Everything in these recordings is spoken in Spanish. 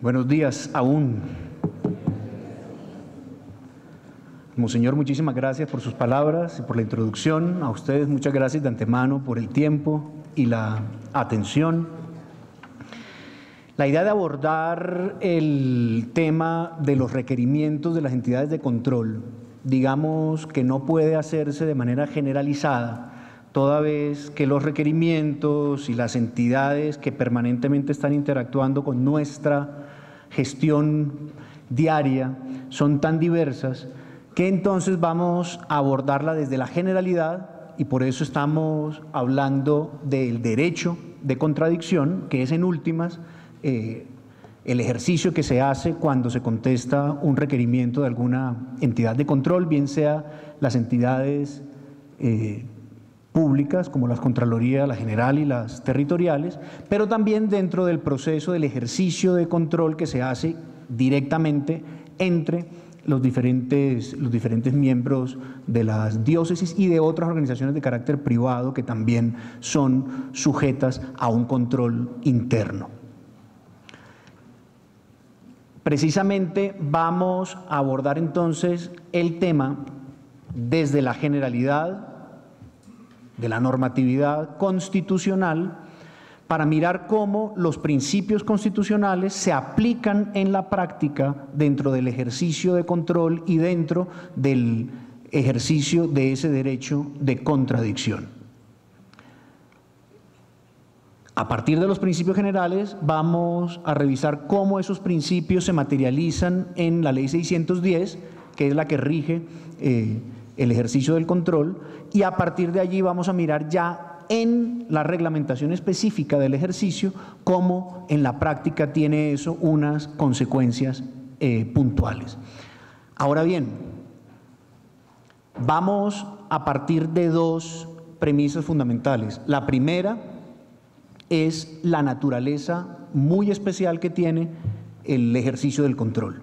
Buenos días aún. Monseñor, muchísimas gracias por sus palabras y por la introducción. A ustedes muchas gracias de antemano por el tiempo y la atención. La idea de abordar el tema de los requerimientos de las entidades de control, digamos que no puede hacerse de manera generalizada, toda vez que los requerimientos y las entidades que permanentemente están interactuando con nuestra gestión diaria son tan diversas que entonces vamos a abordarla desde la generalidad, y por eso estamos hablando del derecho de contradicción, que es en últimas el ejercicio que se hace cuando se contesta un requerimiento de alguna entidad de control, bien sea las entidades públicas como las Contraloría, la General y las territoriales, pero también dentro del proceso del ejercicio de control que se hace directamente entre los diferentes miembros de las diócesis y de otras organizaciones de carácter privado que también son sujetas a un control interno. Precisamente vamos a abordar entonces el tema desde la generalidad de la normatividad constitucional para mirar cómo los principios constitucionales se aplican en la práctica dentro del ejercicio de control y dentro del ejercicio de ese derecho de contradicción. A partir de los principios generales vamos a revisar cómo esos principios se materializan en la Ley 610, que es la que rige el ejercicio del control, y a partir de allí vamos a mirar ya en la reglamentación específica del ejercicio cómo en la práctica tiene eso unas consecuencias puntuales. Ahora bien, vamos a partir de dos premisas fundamentales. La primera es la naturaleza muy especial que tiene el ejercicio del control.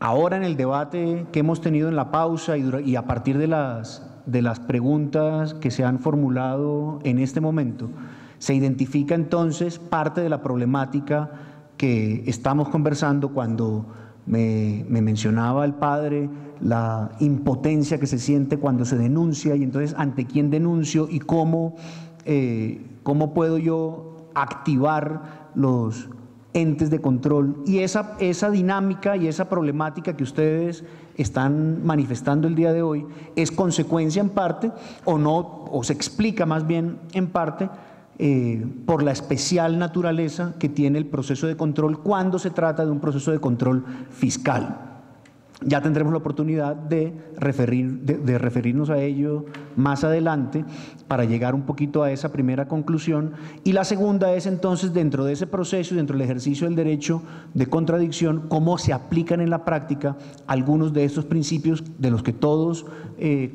Ahora en el debate que hemos tenido en la pausa y a partir de las preguntas que se han formulado en este momento, se identifica entonces parte de la problemática que estamos conversando cuando me mencionaba el padre la impotencia que se siente cuando se denuncia y entonces ante quién denuncio y cómo puedo yo activar los entes de control, y esa dinámica y esa problemática que ustedes están manifestando el día de hoy es consecuencia en parte o se explica más bien en parte por la especial naturaleza que tiene el proceso de control cuando se trata de un proceso de control fiscal. Ya tendremos la oportunidad de referirnos a ello más adelante para llegar un poquito a esa primera conclusión. Y la segunda es entonces, dentro de ese proceso y dentro del ejercicio del derecho de contradicción, cómo se aplican en la práctica algunos de estos principios de los que todos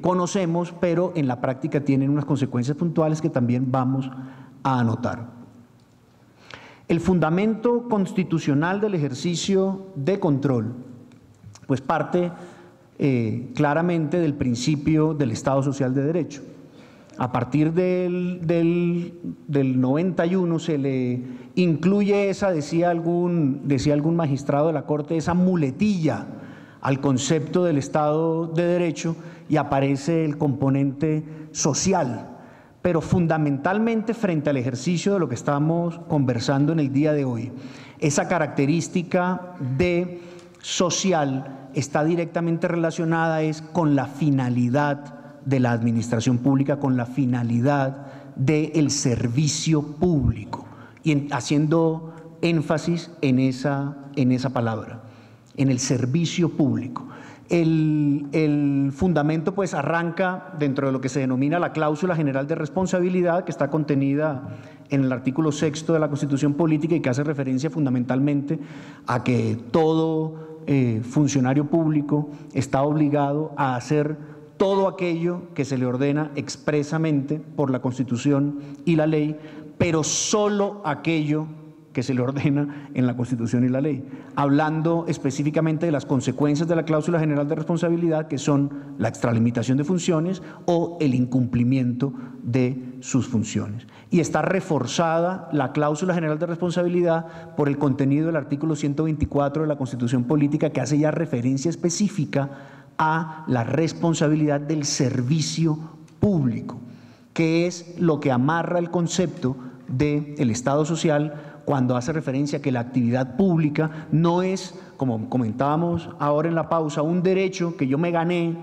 conocemos, pero en la práctica tienen unas consecuencias puntuales que también vamos a anotar. El fundamento constitucional del ejercicio de control pues parte claramente del principio del Estado Social de Derecho. A partir del 91 se le incluye esa, decía algún magistrado de la Corte, esa muletilla al concepto del Estado de Derecho y aparece el componente social, pero fundamentalmente frente al ejercicio de lo que estamos conversando en el día de hoy. Esa característica de social está directamente relacionada con la finalidad de la administración pública, con la finalidad del servicio público, y haciendo énfasis en esa palabra, en el servicio público. El fundamento pues arranca dentro de lo que se denomina la cláusula general de responsabilidad, que está contenida en el artículo 6 de la Constitución Política y que hace referencia fundamentalmente a que todo funcionario público está obligado a hacer todo aquello que se le ordena expresamente por la Constitución y la ley, pero solo aquello que se le ordena en la Constitución y la ley, hablando específicamente de las consecuencias de la cláusula general de responsabilidad, que son la extralimitación de funciones o el incumplimiento de sus funciones. Y está reforzada la cláusula general de responsabilidad por el contenido del artículo 124 de la Constitución Política, que hace ya referencia específica a la responsabilidad del servicio público, que es lo que amarra el concepto del Estado social cuando hace referencia a que la actividad pública no es, como comentábamos ahora en la pausa, un derecho que yo me gané,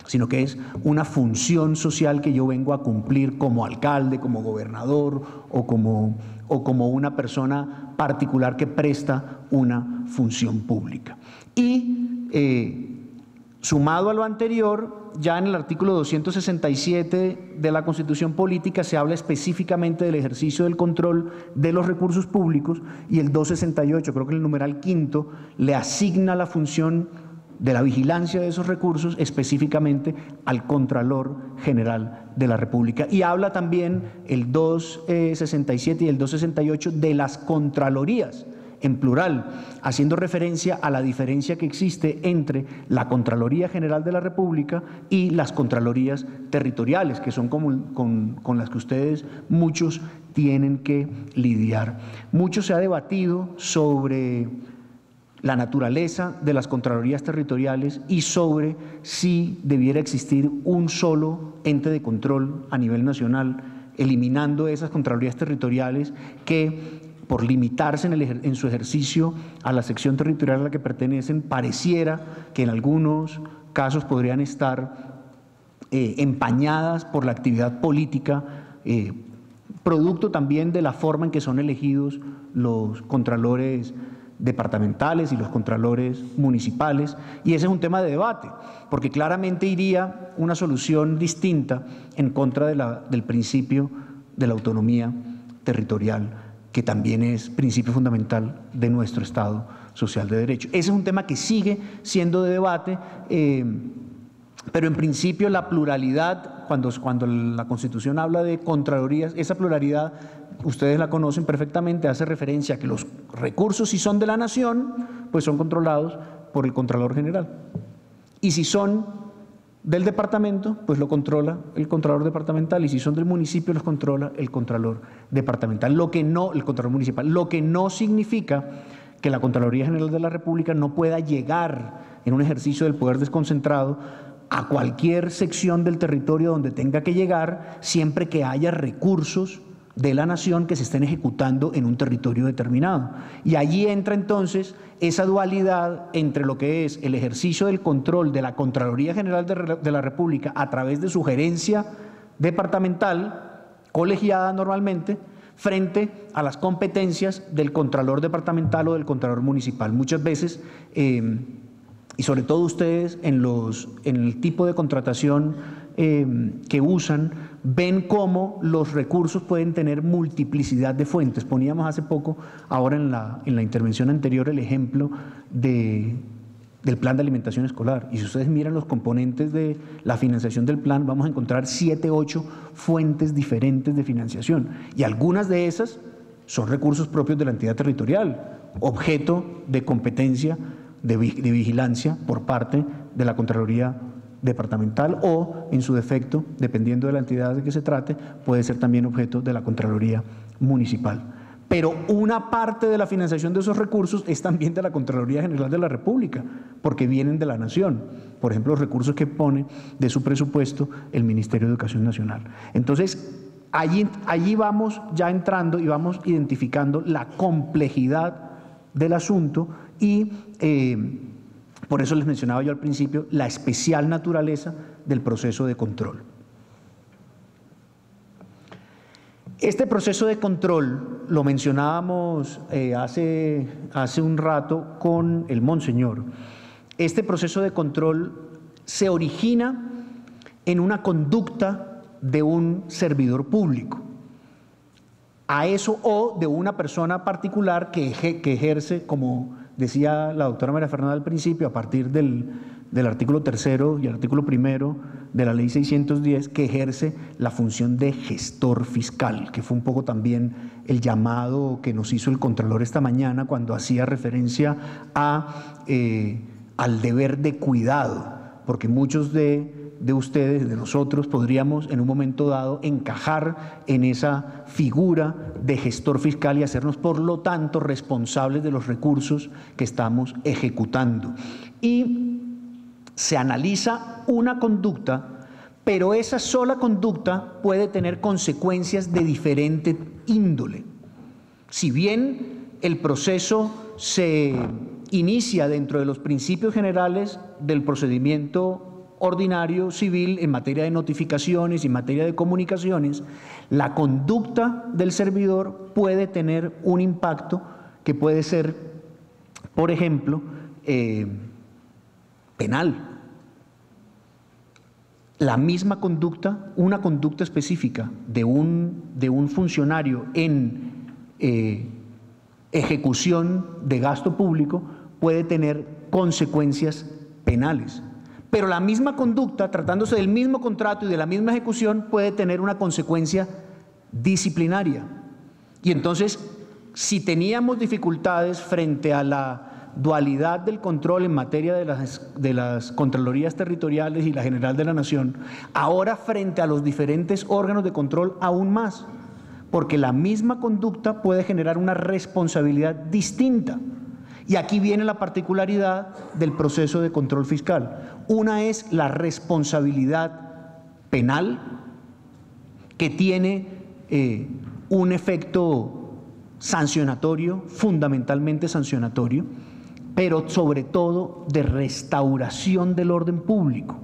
sino que es una función social que yo vengo a cumplir como alcalde, como gobernador o como una persona particular que presta una función pública. Y sumado a lo anterior, ya en el artículo 267 de la Constitución Política se habla específicamente del ejercicio del control de los recursos públicos, y el 268, creo que el numeral quinto, le asigna la función de la vigilancia de esos recursos específicamente al Contralor General de la República. Y habla también el 267 y el 268 de las Contralorías, en plural, haciendo referencia a la diferencia que existe entre la Contraloría General de la República y las Contralorías territoriales, que son con las que ustedes muchos tienen que lidiar. Mucho se ha debatido sobre la naturaleza de las Contralorías territoriales y sobre si debiera existir un solo ente de control a nivel nacional, eliminando esas Contralorías territoriales que, por limitarse en su ejercicio a la sección territorial a la que pertenecen, pareciera que en algunos casos podrían estar empañadas por la actividad política, producto también de la forma en que son elegidos los contralores departamentales y los contralores municipales, y ese es un tema de debate, porque claramente iría una solución distinta en contra del principio de la autonomía territorial, que también es principio fundamental de nuestro Estado social de derecho. Ese es un tema que sigue siendo de debate, pero en principio la pluralidad, cuando la Constitución habla de contralorías, esa pluralidad, ustedes la conocen perfectamente, hace referencia a que los recursos, si son de la nación, pues son controlados por el Contralor General. Y si son del departamento, pues lo controla el Contralor Departamental, y si son del municipio, los controla el Contralor Departamental, el Contralor Municipal, lo que no significa que la Contraloría General de la República no pueda llegar en un ejercicio del poder desconcentrado a cualquier sección del territorio donde tenga que llegar, siempre que haya recursos de la nación que se estén ejecutando en un territorio determinado. Y allí entra entonces esa dualidad entre lo que es el ejercicio del control de la Contraloría General de la República a través de su gerencia departamental, colegiada normalmente, frente a las competencias del Contralor Departamental o del Contralor Municipal. Muchas veces, y sobre todo ustedes en el tipo de contratación que usan, ven cómo los recursos pueden tener multiplicidad de fuentes. Poníamos hace poco, ahora en la intervención anterior, el ejemplo del plan de alimentación escolar. Y si ustedes miran los componentes de la financiación del plan, vamos a encontrar 7, 8 fuentes diferentes de financiación. Y algunas de esas son recursos propios de la entidad territorial, objeto de competencia de vigilancia por parte de la Contraloría Departamental, o en su defecto, dependiendo de la entidad de que se trate, puede ser también objeto de la Contraloría Municipal. Pero una parte de la financiación de esos recursos es también de la Contraloría General de la República, porque vienen de la Nación. Por ejemplo, los recursos que pone de su presupuesto el Ministerio de Educación Nacional. Entonces, allí vamos ya entrando y vamos identificando la complejidad del asunto y por eso les mencionaba yo al principio la especial naturaleza del proceso de control. Este proceso de control lo mencionábamos hace un rato con el Monseñor. Este proceso de control se origina en una conducta de un servidor público, a eso, o de una persona particular que ejerce, como decía la doctora María Fernanda al principio, a partir del del artículo 3º y el artículo 1º de la Ley 610, que ejerce la función de gestor fiscal, que fue un poco también el llamado que nos hizo el Contralor esta mañana cuando hacía referencia al deber de cuidado, porque muchos de ustedes, de nosotros, podríamos en un momento dado encajar en esa figura de gestor fiscal y hacernos, por lo tanto, responsables de los recursos que estamos ejecutando. Y se analiza una conducta, pero esa sola conducta puede tener consecuencias de diferente índole. Si bien el proceso se inicia dentro de los principios generales del procedimiento ordinario civil en materia de notificaciones y en materia de comunicaciones, la conducta del servidor puede tener un impacto que puede ser, por ejemplo, penal. La misma conducta, una conducta específica de un funcionario en ejecución de gasto público puede tener consecuencias penales. Pero la misma conducta, tratándose del mismo contrato y de la misma ejecución, puede tener una consecuencia disciplinaria. Y entonces, si teníamos dificultades frente a la dualidad del control en materia de las Contralorías Territoriales y la General de la Nación, ahora frente a los diferentes órganos de control aún más, porque la misma conducta puede generar una responsabilidad distinta. Y aquí viene la particularidad del proceso de control fiscal. Una es la responsabilidad penal, que tiene un efecto sancionatorio, fundamentalmente sancionatorio, pero sobre todo de restauración del orden público.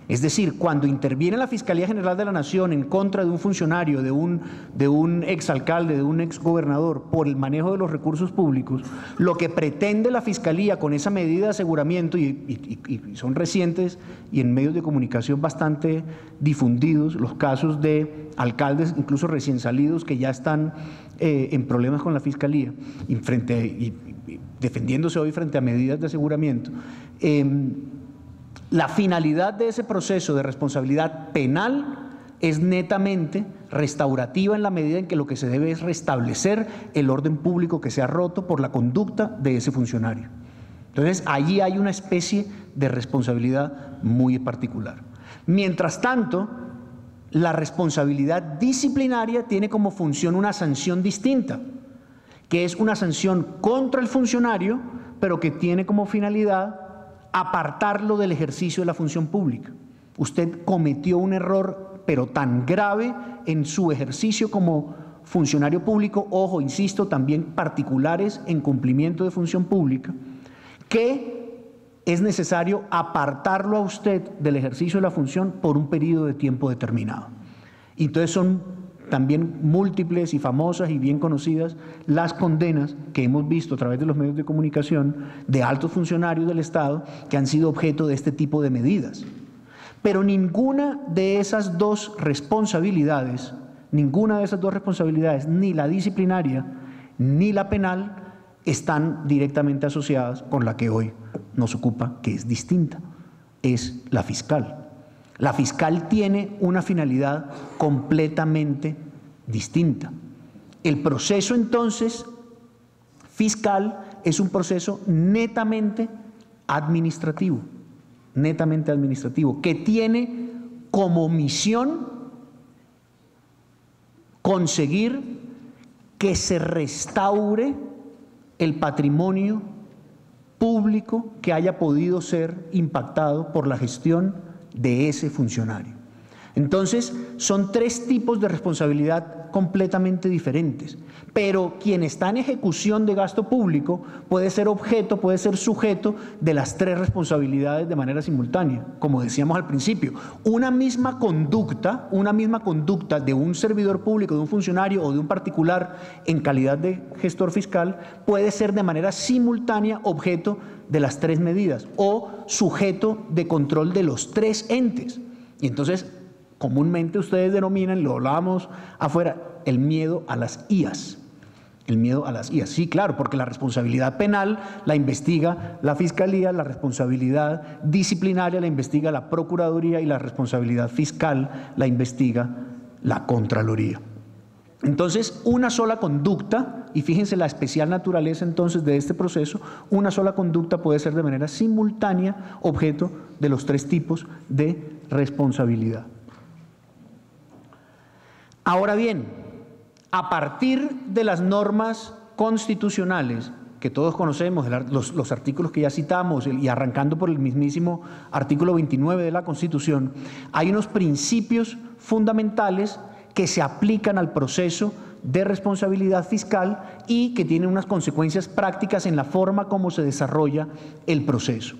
Es decir, cuando interviene la Fiscalía General de la Nación en contra de un funcionario, de un exalcalde, de un exgobernador, por el manejo de los recursos públicos, lo que pretende la Fiscalía con esa medida de aseguramiento, y son recientes y en medios de comunicación bastante difundidos, los casos de alcaldes, incluso recién salidos, que ya están en problemas con la Fiscalía y defendiéndose hoy frente a medidas de aseguramiento. La finalidad de ese proceso de responsabilidad penal es netamente restaurativa en la medida en que lo que se debe es restablecer el orden público que se ha roto por la conducta de ese funcionario. Entonces, allí hay una especie de responsabilidad muy particular. Mientras tanto, la responsabilidad disciplinaria tiene como función una sanción distinta, que es una sanción contra el funcionario, pero que tiene como finalidad apartarlo del ejercicio de la función pública. Usted cometió un error, pero tan grave en su ejercicio como funcionario público, ojo, insisto, también particulares en cumplimiento de función pública, que es necesario apartarlo a usted del ejercicio de la función por un periodo de tiempo determinado. Y entonces son también múltiples y famosas y bien conocidas las condenas que hemos visto a través de los medios de comunicación de altos funcionarios del Estado que han sido objeto de este tipo de medidas. Pero ninguna de esas dos responsabilidades, ni la disciplinaria ni la penal, están directamente asociadas con la que hoy nos ocupa, que es distinta, es la fiscal. La fiscal tiene una finalidad completamente distinta. El proceso, entonces, fiscal es un proceso netamente administrativo, que tiene como misión conseguir que se restaure el patrimonio público que haya podido ser impactado por la gestión de ese funcionario. Entonces, son tres tipos de responsabilidad completamente diferentes, pero quien está en ejecución de gasto público puede ser objeto, puede ser sujeto de las tres responsabilidades de manera simultánea. Como decíamos al principio, una misma conducta de un servidor público, de un funcionario o de un particular en calidad de gestor fiscal puede ser de manera simultánea objeto de las tres medidas o sujeto de control de los tres entes. Y entonces, comúnmente ustedes denominan, lo hablábamos afuera, el miedo a las IAS. El miedo a las IAS. Sí, claro, porque la responsabilidad penal la investiga la Fiscalía, la responsabilidad disciplinaria la investiga la Procuraduría y la responsabilidad fiscal la investiga la Contraloría. Entonces, una sola conducta, y fíjense la especial naturaleza entonces de este proceso, una sola conducta puede ser de manera simultánea objeto de los 3 tipos de responsabilidad. Ahora bien, a partir de las normas constitucionales que todos conocemos, los artículos que ya citamos y arrancando por el mismísimo artículo 29 de la Constitución, hay unos principios fundamentales que se aplican al proceso de responsabilidad fiscal y que tienen unas consecuencias prácticas en la forma como se desarrolla el proceso.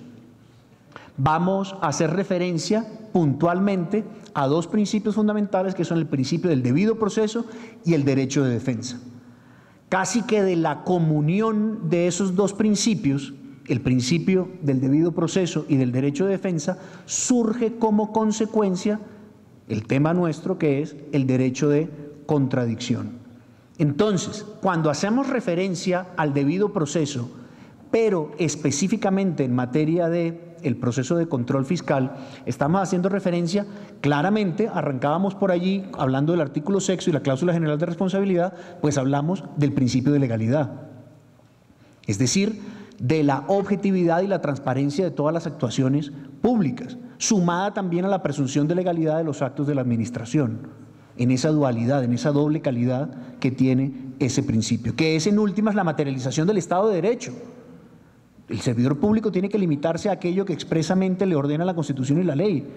Vamos a hacer referencia puntualmente a 2 principios fundamentales que son el principio del debido proceso y el derecho de defensa. Casi que de la comunión de esos 2 principios, el principio del debido proceso y del derecho de defensa, surge como consecuencia el tema nuestro, que es el derecho de contradicción. Entonces, cuando hacemos referencia al debido proceso, pero específicamente en materia de el proceso de control fiscal, estamos haciendo referencia claramente, arrancábamos por allí hablando del artículo 6 y la cláusula general de responsabilidad, pues hablamos del principio de legalidad, es decir, de la objetividad y la transparencia de todas las actuaciones públicas, sumada también a la presunción de legalidad de los actos de la administración, en esa dualidad, en esa doble calidad que tiene ese principio, que es en últimas la materialización del Estado de Derecho. El servidor público tiene que limitarse a aquello que expresamente le ordena la Constitución y la ley,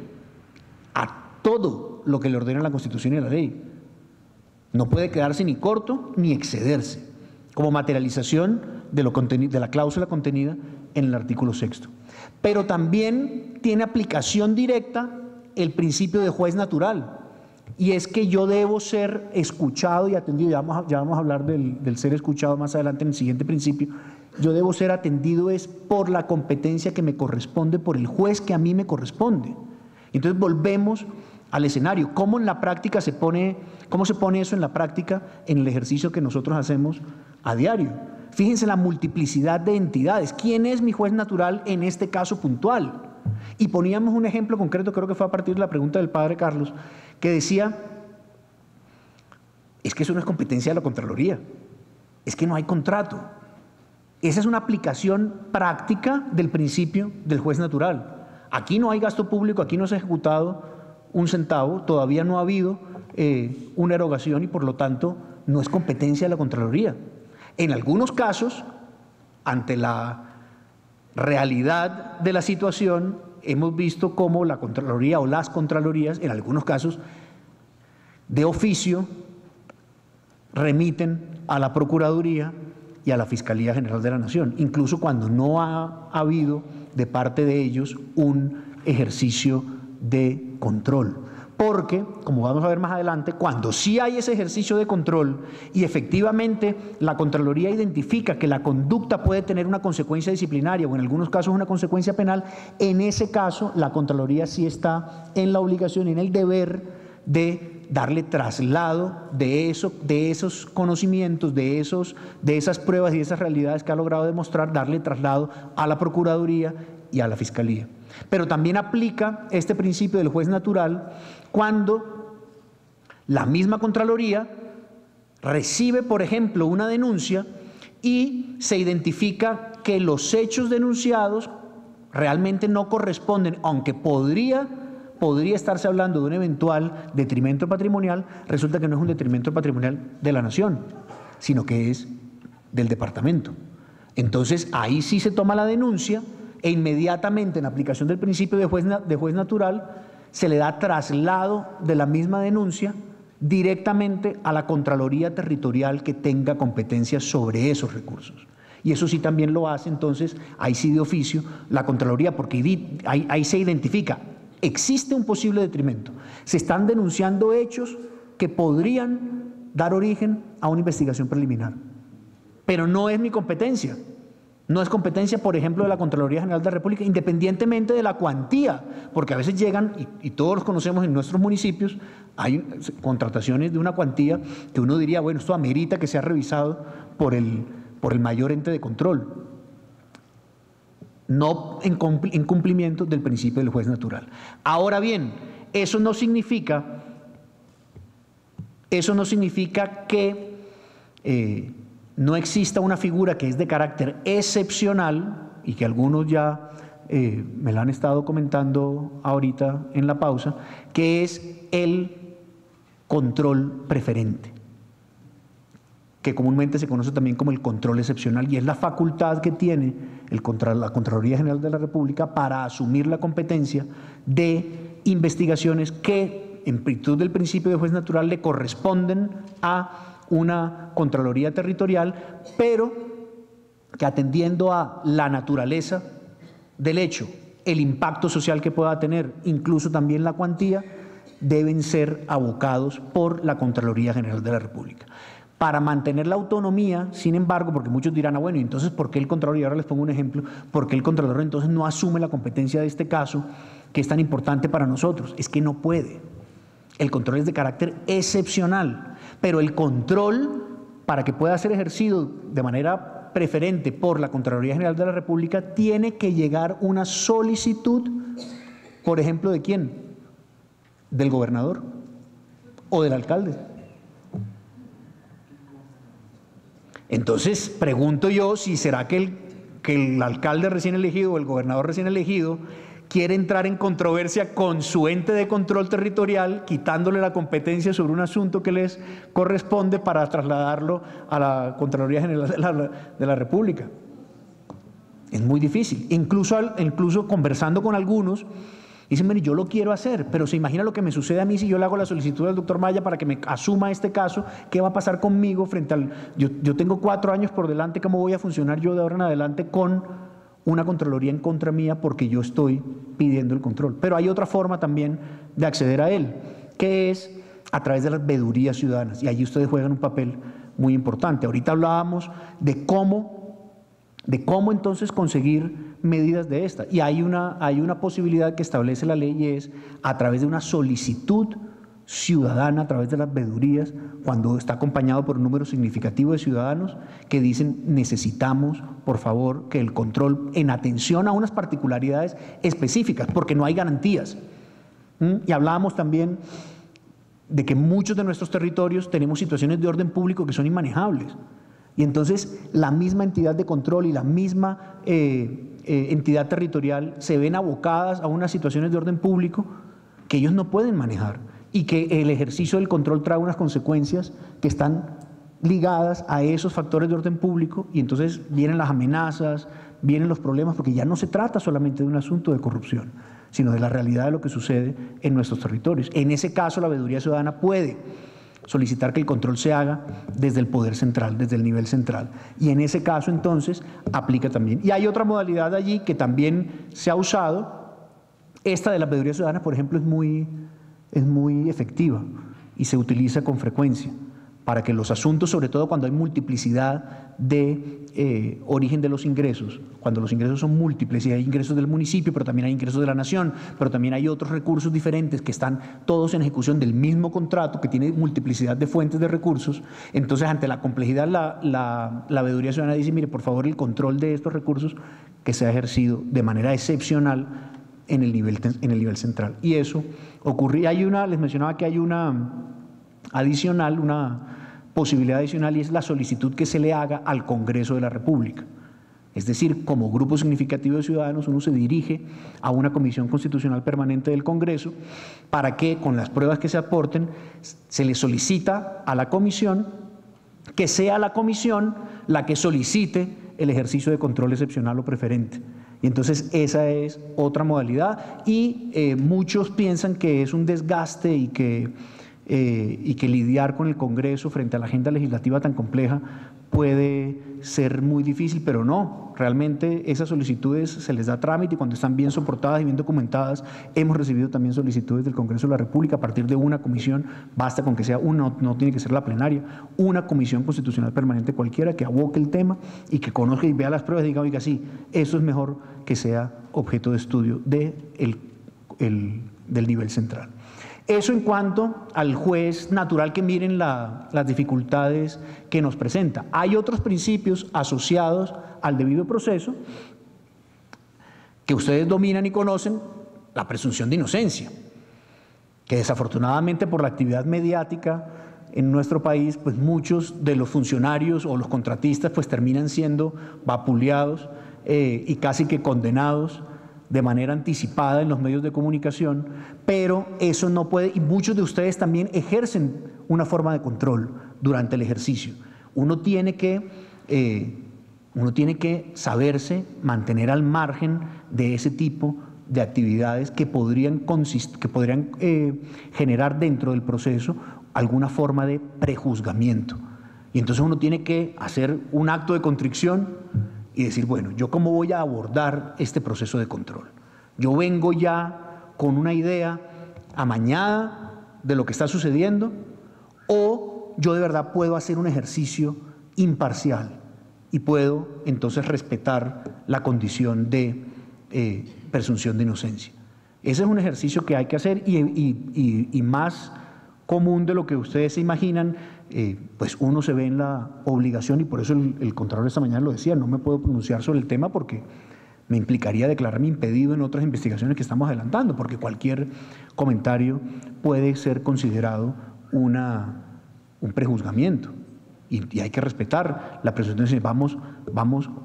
a todo lo que le ordena la Constitución y la ley. No puede quedarse ni corto ni excederse, como materialización de la cláusula contenida en el artículo 6. Pero también tiene aplicación directa el principio de juez natural, y es que yo debo ser escuchado y atendido. Ya vamos a hablar del ser escuchado más adelante en el siguiente principio. Yo debo ser atendido es por la competencia que me corresponde, por el juez que a mí me corresponde. Entonces volvemos al escenario. ¿Cómo en la práctica cómo se pone eso en la práctica en el ejercicio que nosotros hacemos a diario? Fíjense la multiplicidad de entidades. ¿Quién es mi juez natural en este caso puntual? Y poníamos un ejemplo concreto, creo que fue a partir de la pregunta del padre Carlos, que decía, es que eso no es competencia de la Contraloría, es que no hay contrato. Esa es una aplicación práctica del principio del juez natural. Aquí no hay gasto público, aquí no se ha ejecutado un centavo, todavía no ha habido una erogación y por lo tanto no es competencia de la Contraloría. En algunos casos, ante la realidad de la situación, hemos visto cómo la Contraloría o las Contralorías, en algunos casos, de oficio, remiten a la Procuraduría y a la Fiscalía General de la Nación, incluso cuando no ha habido de parte de ellos un ejercicio de control. Porque, como vamos a ver más adelante, cuando sí hay ese ejercicio de control y efectivamente la Contraloría identifica que la conducta puede tener una consecuencia disciplinaria o en algunos casos una consecuencia penal, en ese caso la Contraloría sí está en la obligación y en el deber de darle traslado de esos conocimientos, de esas pruebas y de esas realidades que ha logrado demostrar, darle traslado a la Procuraduría y a la Fiscalía. Pero también aplica este principio del juez natural cuando la misma Contraloría recibe, por ejemplo, una denuncia y se identifica que los hechos denunciados realmente no corresponden, aunque podría estarse hablando de un eventual detrimento patrimonial, resulta que no es un detrimento patrimonial de la nación, sino que es del departamento. Entonces, ahí sí se toma la denuncia e inmediatamente, en aplicación del principio de juez natural, se le da traslado de la misma denuncia directamente a la Contraloría Territorial que tenga competencia sobre esos recursos. Y eso sí también lo hace, entonces, ahí sí de oficio, la Contraloría, porque ahí se identifica, existe un posible detrimento, se están denunciando hechos que podrían dar origen a una investigación preliminar, pero no es mi competencia. No es competencia, por ejemplo, de la Contraloría General de la República, independientemente de la cuantía, porque a veces llegan, y todos los conocemos en nuestros municipios, Hay contrataciones de una cuantía que uno diría, bueno, esto amerita que sea revisado por el mayor ente de control, no en cumplimiento del principio del juez natural. Ahora bien, eso no significa que no exista una figura que es de carácter excepcional y que algunos ya me la han estado comentando ahorita en la pausa, que es el control preferente, que comúnmente se conoce también como el control excepcional, y es la facultad que tiene la Contraloría General de la República para asumir la competencia de investigaciones que, en virtud del principio de juez natural, le corresponden a una Contraloría Territorial, pero que, atendiendo a la naturaleza del hecho, el impacto social que pueda tener, incluso también la cuantía, deben ser abocados por la Contraloría General de la República. Para mantener la autonomía, sin embargo, porque muchos dirán, bueno, entonces, ¿por qué el Contralor? Y ahora les pongo un ejemplo, ¿por qué el Contralor entonces no asume la competencia de este caso, que es tan importante para nosotros? Es que no puede. El control es de carácter excepcional, pero el control, para que pueda ser ejercido de manera preferente por la Contraloría General de la República, tiene que llegar una solicitud, por ejemplo, ¿de quién? ¿Del gobernador o del alcalde? Entonces, pregunto yo si será que el alcalde recién elegido o el gobernador recién elegido quiere entrar en controversia con su ente de control territorial, quitándole la competencia sobre un asunto que les corresponde para trasladarlo a la Contraloría General de la República. Es muy difícil. Incluso conversando con algunos, dicen, bueno, yo lo quiero hacer, pero se imagina lo que me sucede a mí si yo le hago la solicitud al doctor Maya para que me asuma este caso. ¿Qué va a pasar conmigo frente al... Yo tengo 4 años por delante, ¿cómo voy a funcionar yo de ahora en adelante con una Contraloría en contra mía porque yo estoy pidiendo el control? Pero hay otra forma también de acceder a él, que es a través de las veedurías ciudadanas, y allí ustedes juegan un papel muy importante. Ahorita hablábamos de cómo entonces conseguir medidas de esta, y hay una posibilidad que establece la ley, y es a través de una solicitud ciudadana, a través de las veedurías, cuando está acompañado por un número significativo de ciudadanos que dicen, necesitamos, por favor, que el control, en atención a unas particularidades específicas, porque no hay garantías. Y hablábamos también de que muchos de nuestros territorios tenemos situaciones de orden público que son inmanejables. Y entonces la misma entidad de control y la misma entidad territorial se ven abocadas a unas situaciones de orden público que ellos no pueden manejar, y que el ejercicio del control trae unas consecuencias que están ligadas a esos factores de orden público, y entonces vienen las amenazas, vienen los problemas, porque ya no se trata solamente de un asunto de corrupción, sino de la realidad de lo que sucede en nuestros territorios. En ese caso, la veeduría ciudadana puede solicitar que el control se haga desde el poder central, desde el nivel central, y en ese caso entonces aplica también. Y hay otra modalidad allí que también se ha usado. Esta de la veeduría ciudadana, por ejemplo, es muy efectiva y se utiliza con frecuencia para que los asuntos, sobre todo cuando hay multiplicidad de origen de los ingresos, cuando los ingresos son múltiples y hay ingresos del municipio, pero también hay ingresos de la nación, pero también hay otros recursos diferentes que están todos en ejecución del mismo contrato que tiene multiplicidad de fuentes de recursos. Entonces, ante la complejidad, la veeduría ciudadana dice, mire, por favor, el control de estos recursos que sea ejercido de manera excepcional en el nivel central. Y eso ocurre. Les mencionaba que hay una posibilidad adicional, y es la solicitud que se le haga al Congreso de la República. Es decir, como grupo significativo de ciudadanos, uno se dirige a una comisión constitucional permanente del Congreso para que, con las pruebas que se aporten, se le solicita a la comisión que sea la comisión la que solicite el ejercicio de control excepcional o preferente. Y entonces esa es otra modalidad, y muchos piensan que es un desgaste y que lidiar con el Congreso frente a la agenda legislativa tan compleja puede ser muy difícil, pero no, realmente esas solicitudes se les da trámite, y cuando están bien soportadas y bien documentadas, hemos recibido también solicitudes del Congreso de la República a partir de una comisión. Basta con que sea una, no tiene que ser la plenaria, una comisión constitucional permanente cualquiera que aboque el tema y que conozca y vea las pruebas y diga, oiga, sí, eso es mejor que sea objeto de estudio del nivel central. Eso en cuanto al juez natural que miren las dificultades que nos presenta. Hay otros principios asociados al debido proceso que ustedes dominan y conocen, la presunción de inocencia, que desafortunadamente por la actividad mediática en nuestro país, pues muchos de los funcionarios o los contratistas pues terminan siendo vapuleados y casi que condenados de manera anticipada en los medios de comunicación, pero eso no puede, y muchos de ustedes también ejercen una forma de control durante el ejercicio. Uno tiene que saberse mantener al margen de ese tipo de actividades que podrían generar dentro del proceso alguna forma de prejuzgamiento. Y entonces uno tiene que hacer un acto de contrición y decir, bueno, ¿yo cómo voy a abordar este proceso de control? Yo vengo ya con una idea amañada de lo que está sucediendo, o yo de verdad puedo hacer un ejercicio imparcial y puedo entonces respetar la condición de presunción de inocencia. Ese es un ejercicio que hay que hacer y más común de lo que ustedes se imaginan, pues uno se ve en la obligación, y por eso el Contralor esta mañana lo decía, no me puedo pronunciar sobre el tema porque me implicaría declararme impedido en otras investigaciones que estamos adelantando, porque cualquier comentario puede ser considerado un prejuzgamiento. Y hay que respetar la presunción de inocencia.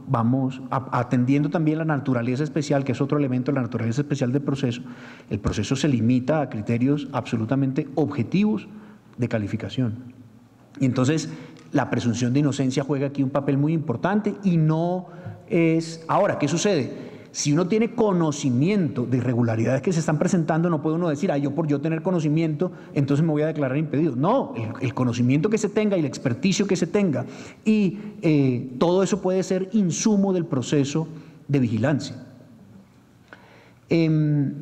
Vamos atendiendo también la naturaleza especial, que es otro elemento de la naturaleza especial del proceso. El proceso se limita a criterios absolutamente objetivos de calificación. Y entonces la presunción de inocencia juega aquí un papel muy importante y no es... Ahora, ¿qué sucede? Si uno tiene conocimiento de irregularidades que se están presentando, no puede uno decir, yo por yo tener conocimiento, entonces me voy a declarar impedido. No, el conocimiento que se tenga y el experticio que se tenga, y todo eso puede ser insumo del proceso de vigilancia. El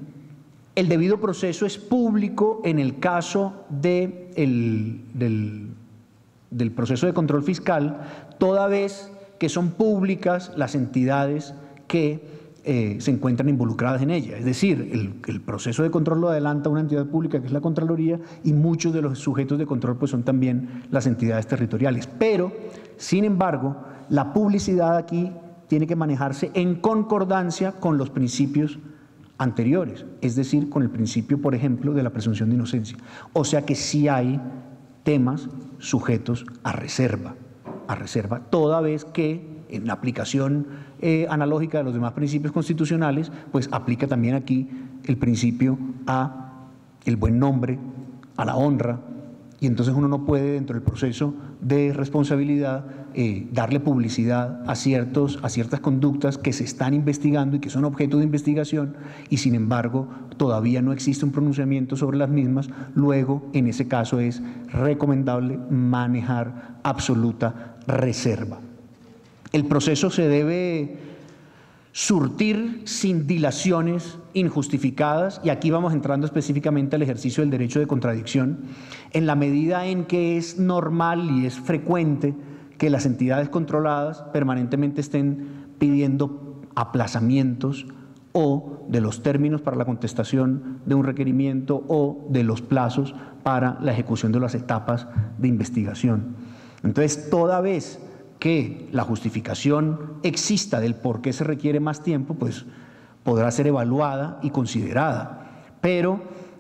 debido proceso es público en el caso del proceso de control fiscal, toda vez que son públicas las entidades que se encuentran involucradas en ella. Es decir, el proceso de control lo adelanta una entidad pública que es la Contraloría, y muchos de los sujetos de control pues son también las entidades territoriales. Pero, sin embargo, la publicidad aquí tiene que manejarse en concordancia con los principios anteriores, es decir, con el principio, por ejemplo, de la presunción de inocencia. O sea que sí hay temas sujetos a reserva, toda vez que en la aplicación analógica de los demás principios constitucionales, pues aplica también aquí el principio a el buen nombre, a la honra, y entonces uno no puede dentro del proceso de responsabilidad darle publicidad a ciertas conductas que se están investigando y que son objeto de investigación, y sin embargo todavía no existe un pronunciamiento sobre las mismas. Luego, en ese caso es recomendable manejar absoluta reserva. El proceso se debe surtir sin dilaciones injustificadas, y aquí vamos entrando específicamente al ejercicio del derecho de contradicción, en la medida en que es normal y es frecuente que las entidades controladas permanentemente estén pidiendo aplazamientos o de los términos para la contestación de un requerimiento o de los plazos para la ejecución de las etapas de investigación. Entonces, toda vez que la justificación exista del por qué se requiere más tiempo, pues podrá ser evaluada y considerada, pero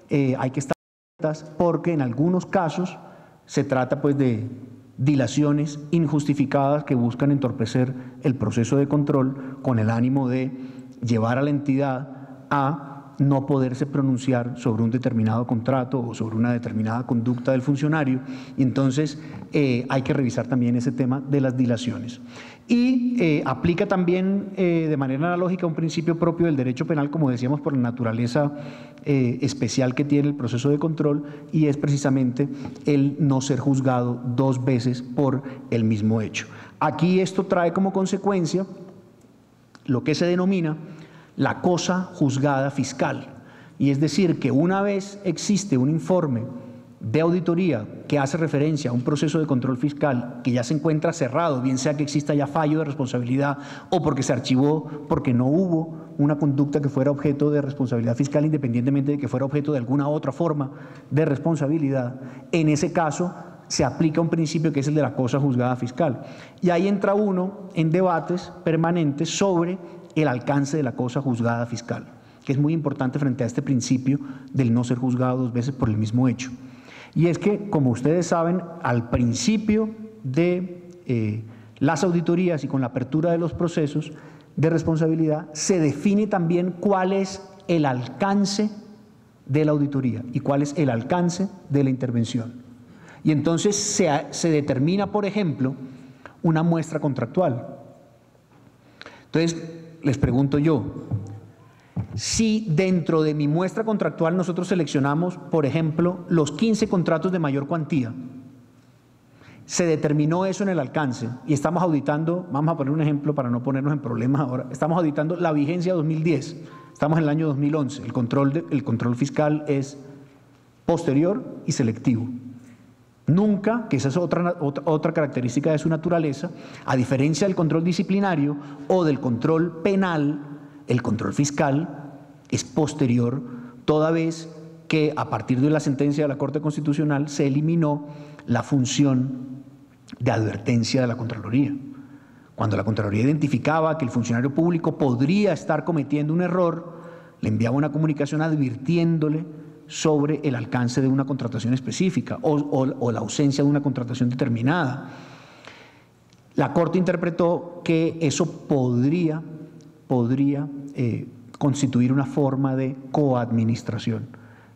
hay que estar atentas porque en algunos casos se trata pues de dilaciones injustificadas que buscan entorpecer el proceso de control con el ánimo de llevar a la entidad a no poderse pronunciar sobre un determinado contrato o sobre una determinada conducta del funcionario, y entonces hay que revisar también ese tema de las dilaciones. Y aplica también de manera analógica un principio propio del derecho penal, como decíamos, por la naturaleza especial que tiene el proceso de control, y es precisamente el no ser juzgado dos veces por el mismo hecho. Aquí esto trae como consecuencia lo que se denomina la cosa juzgada fiscal, y es decir, que una vez existe un informe de auditoría que hace referencia a un proceso de control fiscal que ya se encuentra cerrado, bien sea que exista ya fallo de responsabilidad o porque se archivó porque no hubo una conducta que fuera objeto de responsabilidad fiscal, independientemente de que fuera objeto de alguna otra forma de responsabilidad, en ese caso se aplica un principio que es el de la cosa juzgada fiscal. Y ahí entra uno en debates permanentes sobre el alcance de la cosa juzgada fiscal, que es muy importante frente a este principio del no ser juzgado dos veces por el mismo hecho. Y es que, como ustedes saben, al principio de las auditorías y con la apertura de los procesos de responsabilidad, se define también cuál es el alcance de la auditoría y cuál es el alcance de la intervención. Y entonces se determina, por ejemplo, una muestra contractual. Entonces, les pregunto yo, si dentro de mi muestra contractual nosotros seleccionamos, por ejemplo, los 15 contratos de mayor cuantía, se determinó eso en el alcance y estamos auditando, vamos a poner un ejemplo para no ponernos en problemas ahora, estamos auditando la vigencia 2010, estamos en el año 2011, el control fiscal es posterior y selectivo. Nunca, que esa es otra característica de su naturaleza, a diferencia del control disciplinario o del control penal, el control fiscal es posterior, toda vez que a partir de la sentencia de la Corte Constitucional se eliminó la función de advertencia de la Contraloría. Cuando la Contraloría identificaba que el funcionario público podría estar cometiendo un error, le enviaba una comunicación advirtiéndole sobre el alcance de una contratación específica o la ausencia de una contratación determinada. La Corte interpretó que eso podría constituir una forma de coadministración.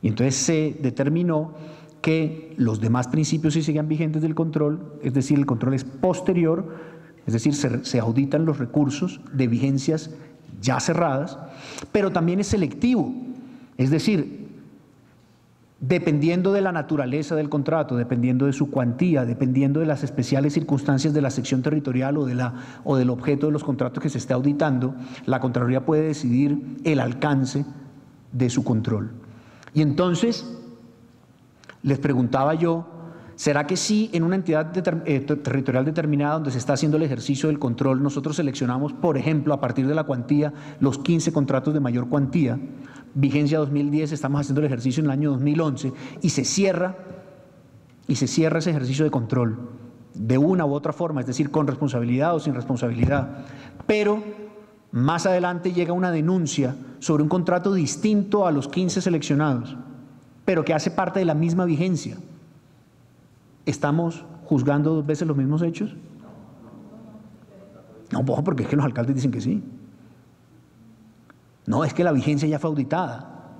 Y entonces se determinó que los demás principios sí seguían vigentes del control, es decir, el control es posterior, es decir, se auditan los recursos de vigencias ya cerradas, pero también es selectivo, es decir, dependiendo de la naturaleza del contrato, dependiendo de su cuantía, dependiendo de las especiales circunstancias de la sección territorial o del objeto de los contratos que se esté auditando, la Contraloría puede decidir el alcance de su control. Y entonces, les preguntaba yo, ¿será que si en una entidad territorial determinada donde se está haciendo el ejercicio del control, nosotros seleccionamos, por ejemplo, a partir de la cuantía, los 15 contratos de mayor cuantía, vigencia 2010, estamos haciendo el ejercicio en el año 2011 y se cierra ese ejercicio de control de una u otra forma, es decir, con responsabilidad o sin responsabilidad, pero más adelante llega una denuncia sobre un contrato distinto a los 15 seleccionados, pero que hace parte de la misma vigencia. ¿Estamos juzgando dos veces los mismos hechos? No, porque es que los alcaldes dicen que sí. No, es que la vigencia ya fue auditada.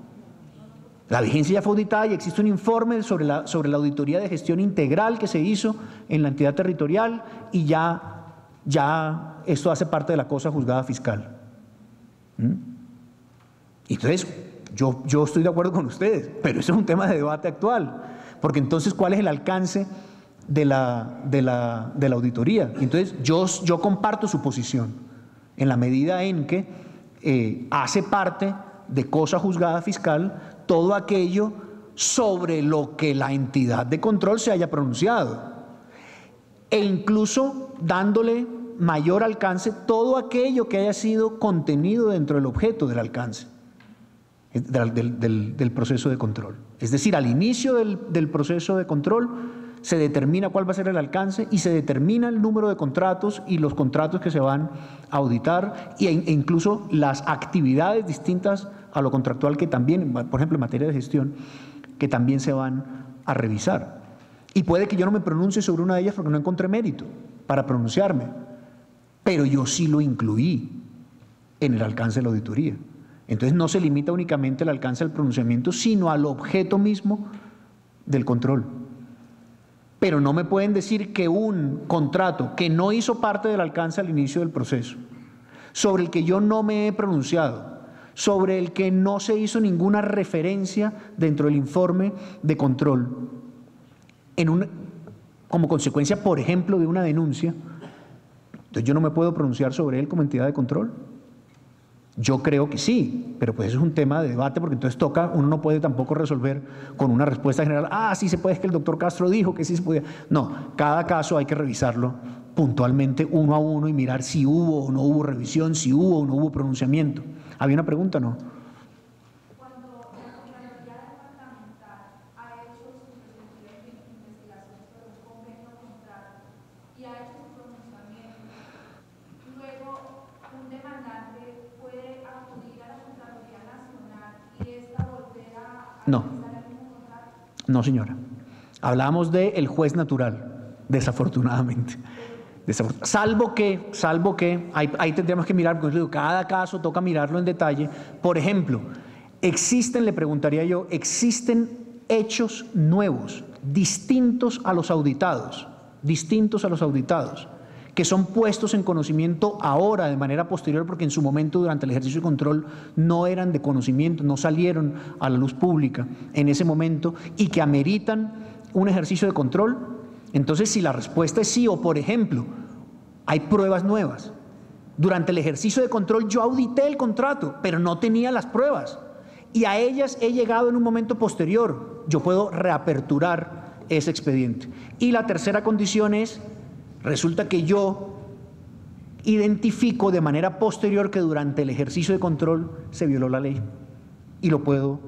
La vigencia ya fue auditada y existe un informe sobre la auditoría de gestión integral que se hizo en la entidad territorial y ya esto hace parte de la cosa juzgada fiscal. Entonces, yo estoy de acuerdo con ustedes, pero eso es un tema de debate actual, porque entonces, ¿cuál es el alcance de la auditoría? Entonces, yo comparto su posición en la medida en que hace parte de cosa juzgada fiscal todo aquello sobre lo que la entidad de control se haya pronunciado e incluso dándole mayor alcance todo aquello que haya sido contenido dentro del objeto del alcance del proceso de control. Es decir, al inicio del proceso de control se determina cuál va a ser el alcance y se determina el número de contratos y los contratos que se van a auditar e incluso las actividades distintas a lo contractual que también, por ejemplo, en materia de gestión, que también se van a revisar. Y puede que yo no me pronuncie sobre una de ellas porque no encontré mérito para pronunciarme, pero yo sí lo incluí en el alcance de la auditoría. Entonces no se limita únicamente el alcance del pronunciamiento, sino al objeto mismo del control. Pero no me pueden decir que un contrato que no hizo parte del alcance al inicio del proceso, sobre el que yo no me he pronunciado, sobre el que no se hizo ninguna referencia dentro del informe de control, como consecuencia, por ejemplo, de una denuncia, entonces yo no me puedo pronunciar sobre él como entidad de control. Yo creo que sí, pero pues eso es un tema de debate porque entonces uno no puede tampoco resolver con una respuesta general, sí se puede, es que el doctor Castro dijo que sí se podía. No, cada caso hay que revisarlo puntualmente uno a uno y mirar si hubo o no hubo revisión, si hubo o no hubo pronunciamiento. ¿Había una pregunta o no? No, no señora. Hablamos del juez natural, desafortunadamente. Salvo que ahí tendríamos que mirar, porque cada caso toca mirarlo en detalle. Por ejemplo, le preguntaría yo, ¿existen hechos nuevos, distintos a los auditados, que son puestos en conocimiento ahora de manera posterior, porque en su momento durante el ejercicio de control no eran de conocimiento, no salieron a la luz pública en ese momento y que ameritan un ejercicio de control? Entonces, si la respuesta es sí, o por ejemplo, hay pruebas nuevas. Durante el ejercicio de control yo audité el contrato, pero no tenía las pruebas y a ellas he llegado en un momento posterior, yo puedo reaperturar ese expediente. Y la tercera condición es, resulta que yo identifico de manera posterior que durante el ejercicio de control se violó la ley y lo puedo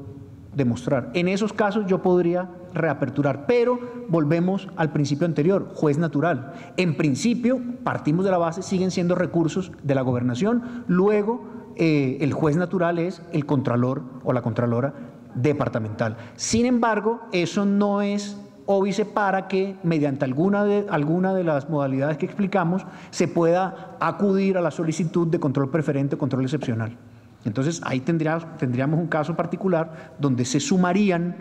demostrar. En esos casos yo podría reaperturar, pero volvemos al principio anterior, juez natural. En principio, partimos de la base, siguen siendo recursos de la gobernación, luego el juez natural es el contralor o la contralora departamental. Sin embargo, eso no es óbice para que mediante alguna de las modalidades que explicamos se pueda acudir a la solicitud de control preferente o control excepcional. Entonces ahí tendríamos un caso particular donde se sumarían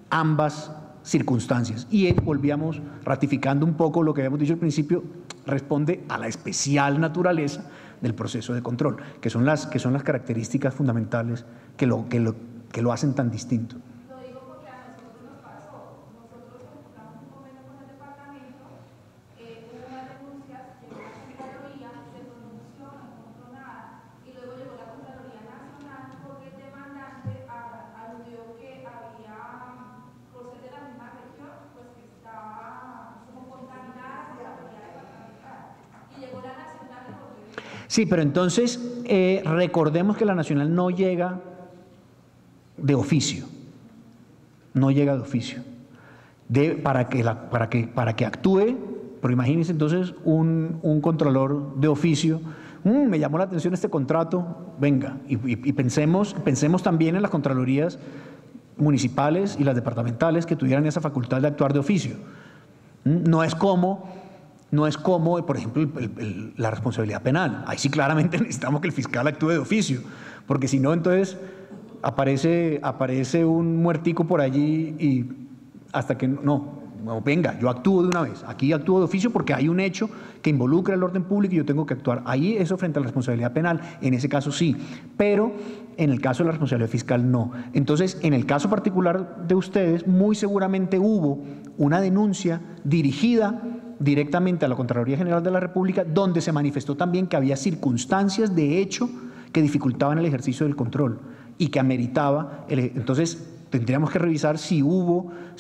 ambas circunstancias y volvíamos ratificando un poco lo que habíamos dicho al principio, responde a la especial naturaleza del proceso de control, que son las características fundamentales que lo hacen tan distinto. Sí, pero entonces recordemos que la nacional no llega de oficio, para que actúe, pero imagínense entonces un controlador de oficio, me llamó la atención este contrato, venga, y pensemos también en las contralorías municipales y las departamentales que tuvieran esa facultad de actuar de oficio. No es como, por ejemplo, la responsabilidad penal. Ahí sí claramente necesitamos que el fiscal actúe de oficio, porque si no, entonces aparece un muertico por allí y hasta que no, venga, yo actúo de una vez. Aquí actúo de oficio porque hay un hecho que involucra el orden público y yo tengo que actuar. Ahí eso frente a la responsabilidad penal, en ese caso sí, pero en el caso de la responsabilidad fiscal no. Entonces, en el caso particular de ustedes, muy seguramente hubo una denuncia dirigida directamente a la Contraloría General de la República, donde se manifestó también que había circunstancias de hecho que dificultaban el ejercicio del control y que ameritaba, entonces tendríamos que revisar si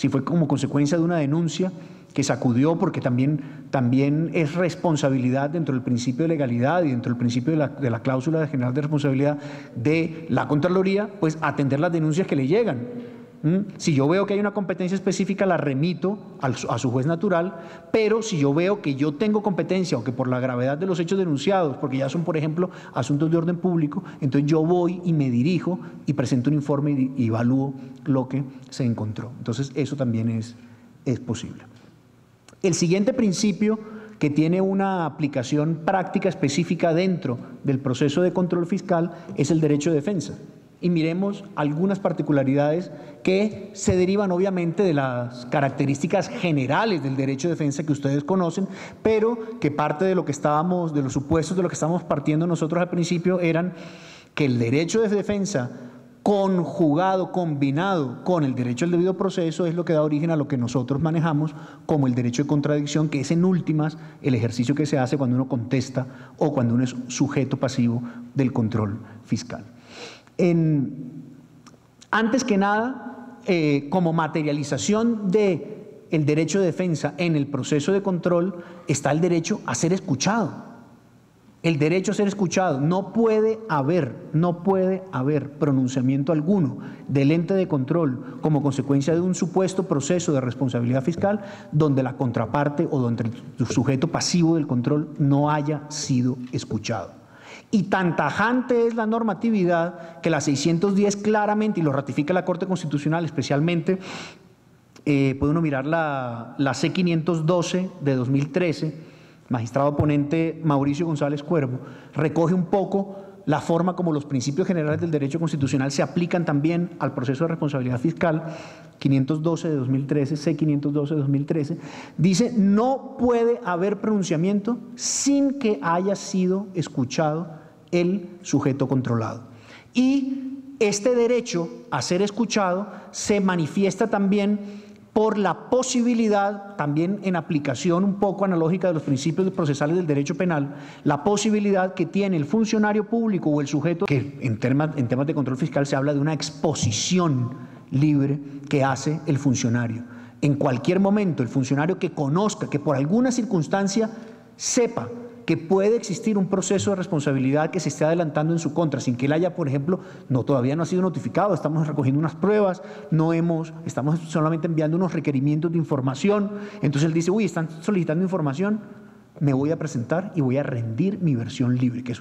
fue como consecuencia de una denuncia que sacudió, porque también es responsabilidad dentro del principio de legalidad y dentro del principio de la cláusula general de responsabilidad de la Contraloría, pues atender las denuncias que le llegan. Si yo veo que hay una competencia específica, la remito a su juez natural, pero si yo veo que yo tengo competencia o que por la gravedad de los hechos denunciados, porque ya son, por ejemplo, asuntos de orden público, entonces yo voy y me dirijo y presento un informe y evalúo lo que se encontró. Entonces eso también es posible. El siguiente principio que tiene una aplicación práctica específica dentro del proceso de control fiscal es el derecho de defensa. Y miremos algunas particularidades que se derivan obviamente de las características generales del derecho de defensa que ustedes conocen, pero que parte de de los supuestos de lo que estábamos partiendo nosotros al principio eran que el derecho de defensa conjugado, combinado con el derecho al debido proceso es lo que da origen a lo que nosotros manejamos como el derecho de contradicción, que es en últimas el ejercicio que se hace cuando uno contesta o cuando uno es sujeto pasivo del control fiscal. Antes que nada, como materialización del derecho de defensa en el proceso de control está el derecho a ser escuchado. El derecho a ser escuchado. No puede haber pronunciamiento alguno del ente de control como consecuencia de un supuesto proceso de responsabilidad fiscal donde la contraparte o donde el sujeto pasivo del control no haya sido escuchado. Y tan tajante es la normatividad que la 610 claramente, y lo ratifica la Corte Constitucional, especialmente, puede uno mirar la C512 de 2013, magistrado ponente Mauricio González Cuervo, recoge un poco la forma como los principios generales del derecho constitucional se aplican también al proceso de responsabilidad fiscal, 512 de 2013, C512 de 2013, dice: no puede haber pronunciamiento sin que haya sido escuchado el sujeto controlado. Y este derecho a ser escuchado se manifiesta también por la posibilidad, también en aplicación un poco analógica de los principios procesales del derecho penal, la posibilidad que tiene el funcionario público o el sujeto, que en temas de control fiscal se habla de una exposición libre que hace el funcionario. En cualquier momento, el funcionario que conozca, que por alguna circunstancia sepa que puede existir un proceso de responsabilidad que se esté adelantando en su contra, sin que él haya, por ejemplo, todavía no ha sido notificado, estamos recogiendo unas pruebas, estamos solamente enviando unos requerimientos de información, entonces él dice: uy, están solicitando información, me voy a presentar y voy a rendir mi versión libre, que es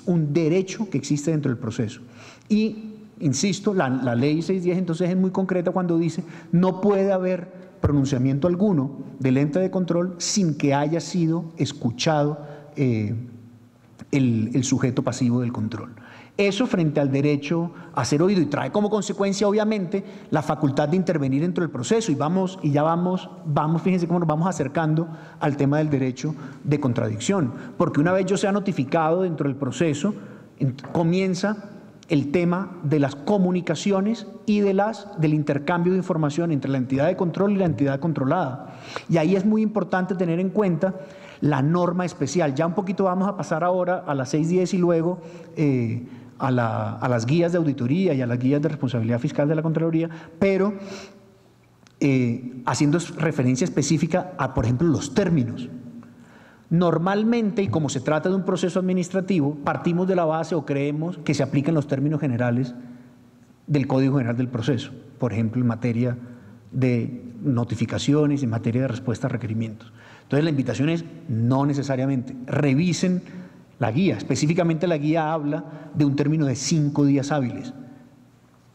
un derecho que existe dentro del proceso. Y, insisto, la ley 610 entonces es muy concreta cuando dice: no puede haber pronunciamiento alguno del ente de control sin que haya sido escuchado el sujeto pasivo del control. Eso frente al derecho a ser oído, y trae como consecuencia obviamente la facultad de intervenir dentro del proceso, y ya vamos, fíjense cómo nos vamos acercando al tema del derecho de contradicción, porque una vez yo sea notificado dentro del proceso, comienza el tema de las comunicaciones y del intercambio de información entre la entidad de control y la entidad controlada. Y ahí es muy importante tener en cuenta la norma especial. Ya un poquito vamos a pasar ahora a la 610 y luego a las guías de auditoría y a las guías de responsabilidad fiscal de la Contraloría, pero haciendo referencia específica a, por ejemplo, los términos. Normalmente, y como se trata de un proceso administrativo, partimos de la base o creemos que se aplican los términos generales del Código General del Proceso, por ejemplo, en materia de notificaciones, en materia de respuesta a requerimientos. Entonces, la invitación es: no necesariamente. Revisen la guía. Específicamente, la guía habla de un término de 5 días hábiles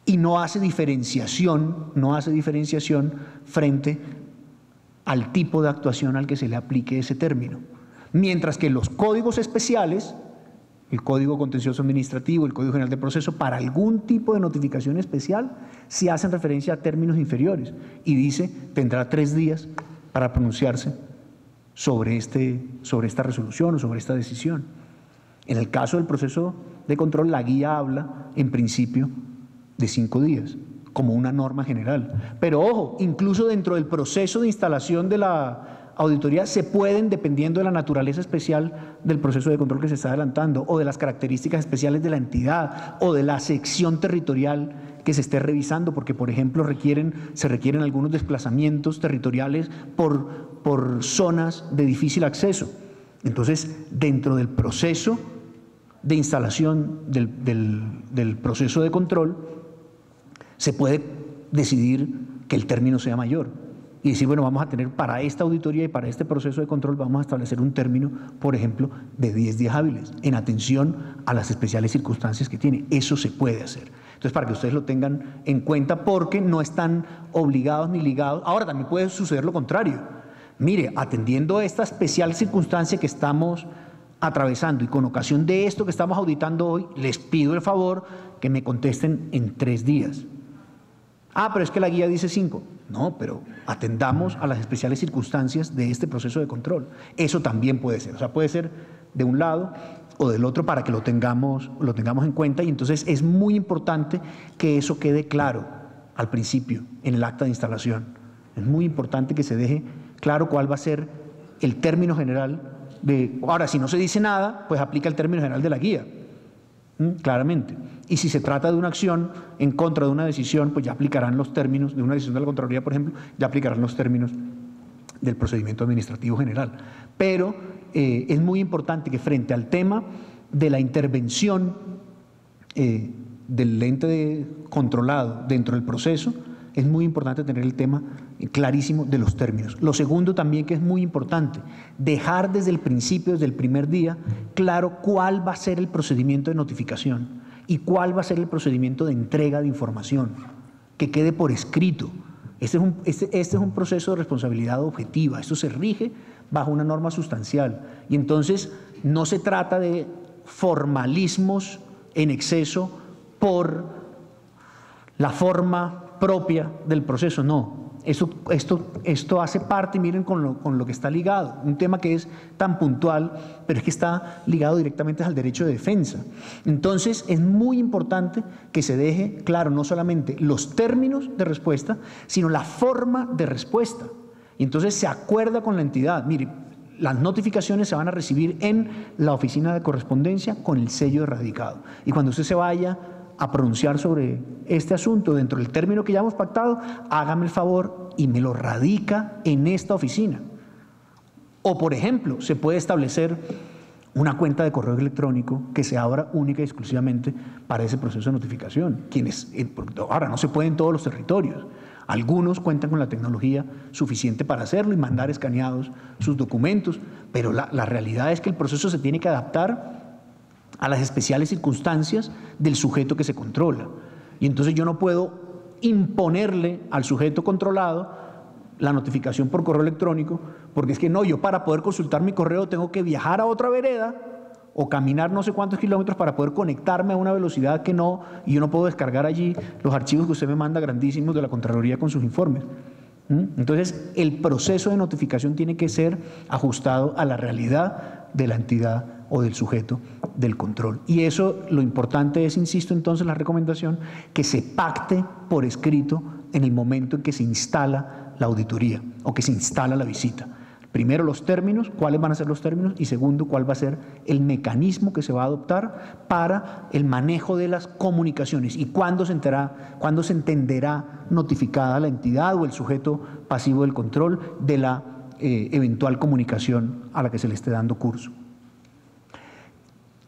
y no hace diferenciación frente al tipo de actuación al que se le aplique ese término. Mientras que los códigos especiales, el Código Contencioso Administrativo, el Código General de Proceso, para algún tipo de notificación especial, sí hacen referencia a términos inferiores y dice: tendrá 3 días para pronunciarse sobre esta resolución o sobre esta decisión. En el caso del proceso de control, la guía habla, en principio, de 5 días, como una norma general. Pero ojo, incluso dentro del proceso de instalación de la auditoría se pueden, dependiendo de la naturaleza especial del proceso de control que se está adelantando, o de las características especiales de la entidad, o de la sección territorial que se esté revisando, porque, por ejemplo, se requieren algunos desplazamientos territoriales por zonas de difícil acceso. Entonces, dentro del proceso de instalación del proceso de control, se puede decidir que el término sea mayor y decir: bueno, vamos a tener para esta auditoría y para este proceso de control, vamos a establecer un término, por ejemplo, de 10 días hábiles, en atención a las especiales circunstancias que tiene. Eso se puede hacer. Entonces, para que ustedes lo tengan en cuenta, porque no están obligados ni ligados. Ahora, también puede suceder lo contrario. Mire, atendiendo a esta especial circunstancia que estamos atravesando y con ocasión de esto que estamos auditando hoy, les pido el favor que me contesten en 3 días. Ah, pero es que la guía dice 5. No, pero atendamos a las especiales circunstancias de este proceso de control. Eso también puede ser. O sea, puede ser de un lado o del otro para que lo tengamos en cuenta, y entonces es muy importante que eso quede claro al principio en el acta de instalación. Es muy importante que se deje claro cuál va a ser el término general de... Ahora, si no se dice nada, pues aplica el término general de la guía, claramente. Y si se trata de una acción en contra de una decisión, pues ya aplicarán los términos de una decisión de la Contraloría, por ejemplo, ya aplicarán los términos del procedimiento administrativo general. Pero es muy importante que frente al tema de la intervención del ente controlado dentro del proceso, es muy importante tener el tema clarísimo de los términos. Lo segundo también que es muy importante, dejar desde el principio, desde el primer día, claro cuál va a ser el procedimiento de notificación y cuál va a ser el procedimiento de entrega de información, que quede por escrito. Este es un proceso de responsabilidad objetiva, esto se rige bajo una norma sustancial y entonces no se trata de formalismos en exceso por la forma propia del proceso, no. Esto hace parte, miren, con lo que está ligado, un tema que es tan puntual, pero es que está ligado directamente al derecho de defensa. Entonces, es muy importante que se deje claro no solamente los términos de respuesta, sino la forma de respuesta. Y entonces se acuerda con la entidad, mire, las notificaciones se van a recibir en la oficina de correspondencia con el sello de radicado. Y cuando usted se vaya a pronunciar sobre este asunto dentro del término que ya hemos pactado, hágame el favor y me lo radica en esta oficina. O, por ejemplo, se puede establecer una cuenta de correo electrónico que se abra única y exclusivamente para ese proceso de notificación. Ahora, no se puede en todos los territorios. Algunos cuentan con la tecnología suficiente para hacerlo y mandar escaneados sus documentos, pero la realidad es que el proceso se tiene que adaptar a las especiales circunstancias del sujeto que se controla. Y entonces yo no puedo imponerle al sujeto controlado la notificación por correo electrónico, porque es que no, yo para poder consultar mi correo tengo que viajar a otra vereda o caminar no sé cuántos kilómetros para poder conectarme a una velocidad que no, y yo no puedo descargar allí los archivos que usted me manda grandísimos de la Contraloría con sus informes. Entonces, el proceso de notificación tiene que ser ajustado a la realidad de la entidad o del sujeto del control. Y eso, lo importante es, insisto entonces, la recomendación, que se pacte por escrito en el momento en que se instala la auditoría o que se instala la visita. Primero, los términos, cuáles van a ser los términos, y segundo, cuál va a ser el mecanismo que se va a adoptar para el manejo de las comunicaciones y cuándo se entenderá notificada la entidad o el sujeto pasivo del control de la eventual comunicación a la que se le esté dando curso.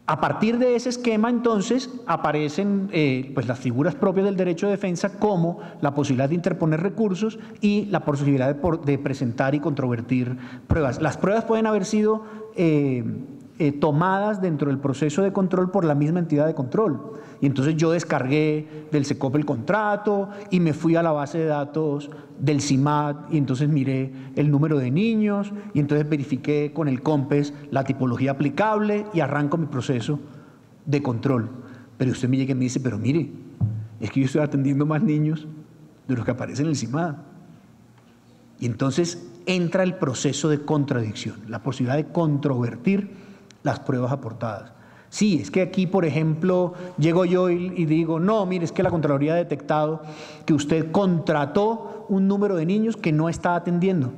A partir de ese esquema, entonces, aparecen pues las figuras propias del derecho de defensa, como la posibilidad de interponer recursos y la posibilidad de presentar y controvertir pruebas. Las pruebas pueden haber sido tomadas dentro del proceso de control por la misma entidad de control. Y entonces yo descargué del SECOP el contrato y me fui a la base de datos del CIMAD y entonces miré el número de niños y entonces verifiqué con el COMPES la tipología aplicable y arranco mi proceso de control. Pero usted me llega y me dice, pero mire, es que yo estoy atendiendo más niños de los que aparecen en el CIMAD. Y entonces entra el proceso de contradicción, la posibilidad de controvertir las pruebas aportadas. Sí, es que aquí, por ejemplo, llego yo y digo, no, mire, es que la Contraloría ha detectado que usted contrató un número de niños que no está atendiendo.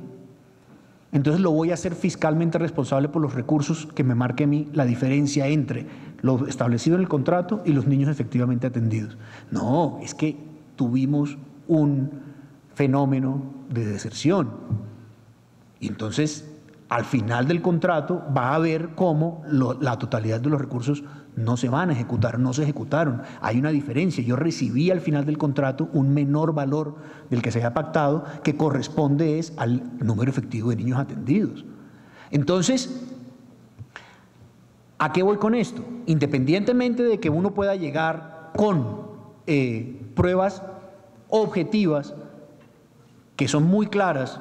Entonces lo voy a hacer fiscalmente responsable por los recursos que me marque a mí la diferencia entre lo establecido en el contrato y los niños efectivamente atendidos. No, es que tuvimos un fenómeno de deserción. Y entonces, al final del contrato va a ver cómo la totalidad de los recursos no se van a ejecutar, no se ejecutaron. Hay una diferencia. Yo recibí al final del contrato un menor valor del que se había pactado, que corresponde es al número efectivo de niños atendidos. Entonces, ¿a qué voy con esto? Independientemente de que uno pueda llegar con pruebas objetivas que son muy claras,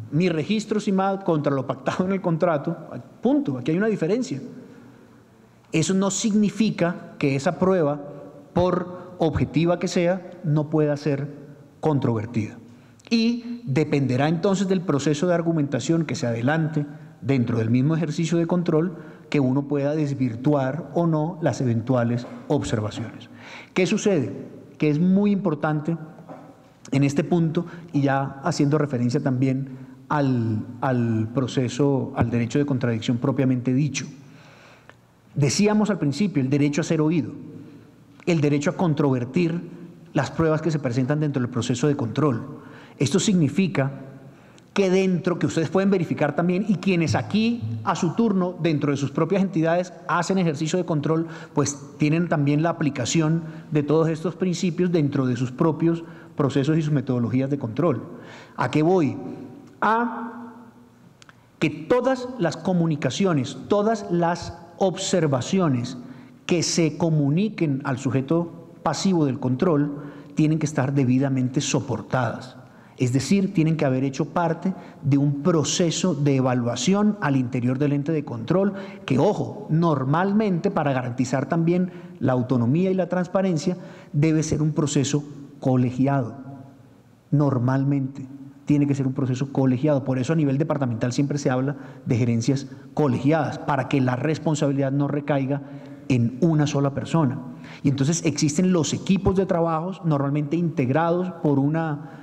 mi registro CIMAD contra lo pactado en el contrato, punto, aquí hay una diferencia. Eso no significa que esa prueba, por objetiva que sea, no pueda ser controvertida. Y dependerá entonces del proceso de argumentación que se adelante dentro del mismo ejercicio de control, que uno pueda desvirtuar o no las eventuales observaciones. ¿Qué sucede? Que es muy importante en este punto, y ya haciendo referencia también al proceso, al derecho de contradicción propiamente dicho. Decíamos al principio el derecho a ser oído, el derecho a controvertir las pruebas que se presentan dentro del proceso de control. Esto significa que ustedes pueden verificar también, y quienes aquí a su turno dentro de sus propias entidades hacen ejercicio de control, pues tienen también la aplicación de todos estos principios dentro de sus propios procesos y sus metodologías de control. ¿A qué voy? A que todas las comunicaciones, todas las observaciones que se comuniquen al sujeto pasivo del control tienen que estar debidamente soportadas. Es decir, tienen que haber hecho parte de un proceso de evaluación al interior del ente de control que, ojo, normalmente para garantizar también la autonomía y la transparencia debe ser un proceso colegiado. Normalmente tiene que ser un proceso colegiado. Por eso a nivel departamental siempre se habla de gerencias colegiadas, para que la responsabilidad no recaiga en una sola persona. Y entonces existen los equipos de trabajos normalmente integrados por una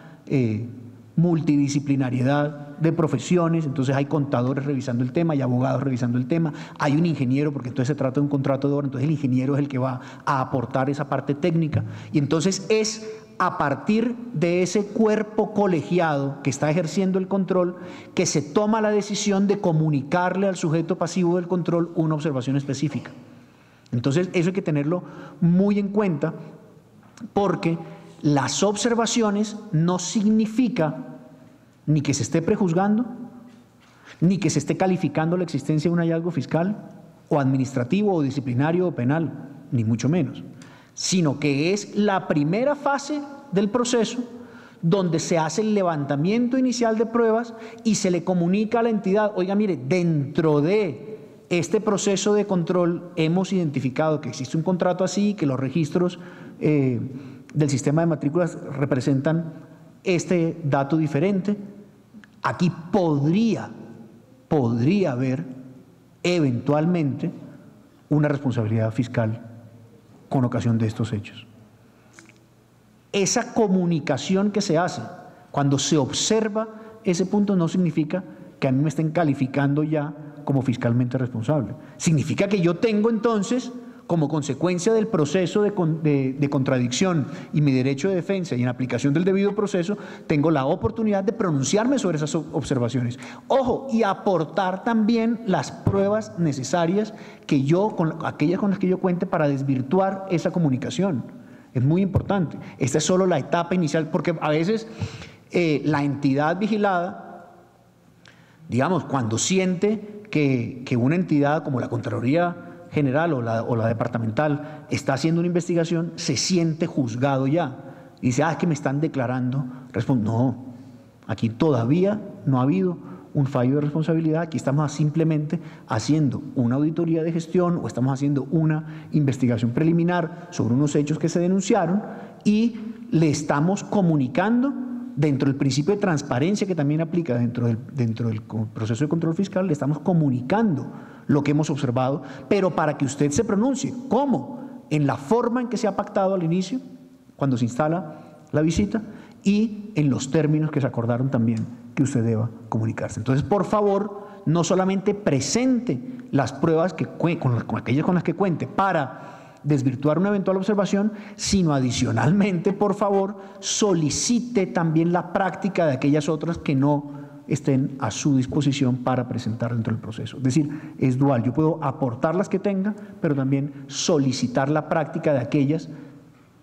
multidisciplinariedad de profesiones. Entonces hay contadores revisando el tema, hay abogados revisando el tema, hay un ingeniero, porque entonces se trata de un contrato de obra, entonces el ingeniero es el que va a aportar esa parte técnica, y entonces es a partir de ese cuerpo colegiado que está ejerciendo el control que se toma la decisión de comunicarle al sujeto pasivo del control una observación específica. Entonces eso hay que tenerlo muy en cuenta, porque las observaciones no significa ni que se esté prejuzgando, ni que se esté calificando la existencia de un hallazgo fiscal, o administrativo, o disciplinario, o penal, ni mucho menos, sino que es la primera fase del proceso donde se hace el levantamiento inicial de pruebas y se le comunica a la entidad: oiga, mire, dentro de este proceso de control hemos identificado que existe un contrato así, que los registros del sistema de matrículas representan este dato diferente. Aquí podría haber eventualmente una responsabilidad fiscal con ocasión de estos hechos. Esa comunicación que se hace cuando se observa ese punto no significa que a mí me estén calificando ya como fiscalmente responsable. Significa que yo tengo entonces, como consecuencia del proceso de contradicción y mi derecho de defensa y en aplicación del debido proceso, tengo la oportunidad de pronunciarme sobre esas observaciones. Ojo, y aportar también las pruebas necesarias que aquellas con las que yo cuente para desvirtuar esa comunicación. Es muy importante. Esta es solo la etapa inicial, porque a veces la entidad vigilada, digamos, cuando siente que una entidad como la Contraloría General o la departamental está haciendo una investigación, se siente juzgado ya. Dice: es que me están declarando. No, aquí todavía no ha habido un fallo de responsabilidad. Aquí estamos simplemente haciendo una auditoría de gestión o estamos haciendo una investigación preliminar sobre unos hechos que se denunciaron y le estamos comunicando, dentro del principio de transparencia que también aplica dentro del proceso de control fiscal, le estamos comunicando lo que hemos observado, pero para que usted se pronuncie. ¿Cómo? En la forma en que se ha pactado al inicio, cuando se instala la visita, y en los términos que se acordaron también que usted deba comunicarse. Entonces, por favor, no solamente presente las pruebas con aquellas con las que cuente para desvirtuar una eventual observación, sino adicionalmente, por favor, solicite también la práctica de aquellas otras que no estén a su disposición para presentar dentro del proceso. Es decir, es dual. Yo puedo aportar las que tenga, pero también solicitar la práctica de aquellas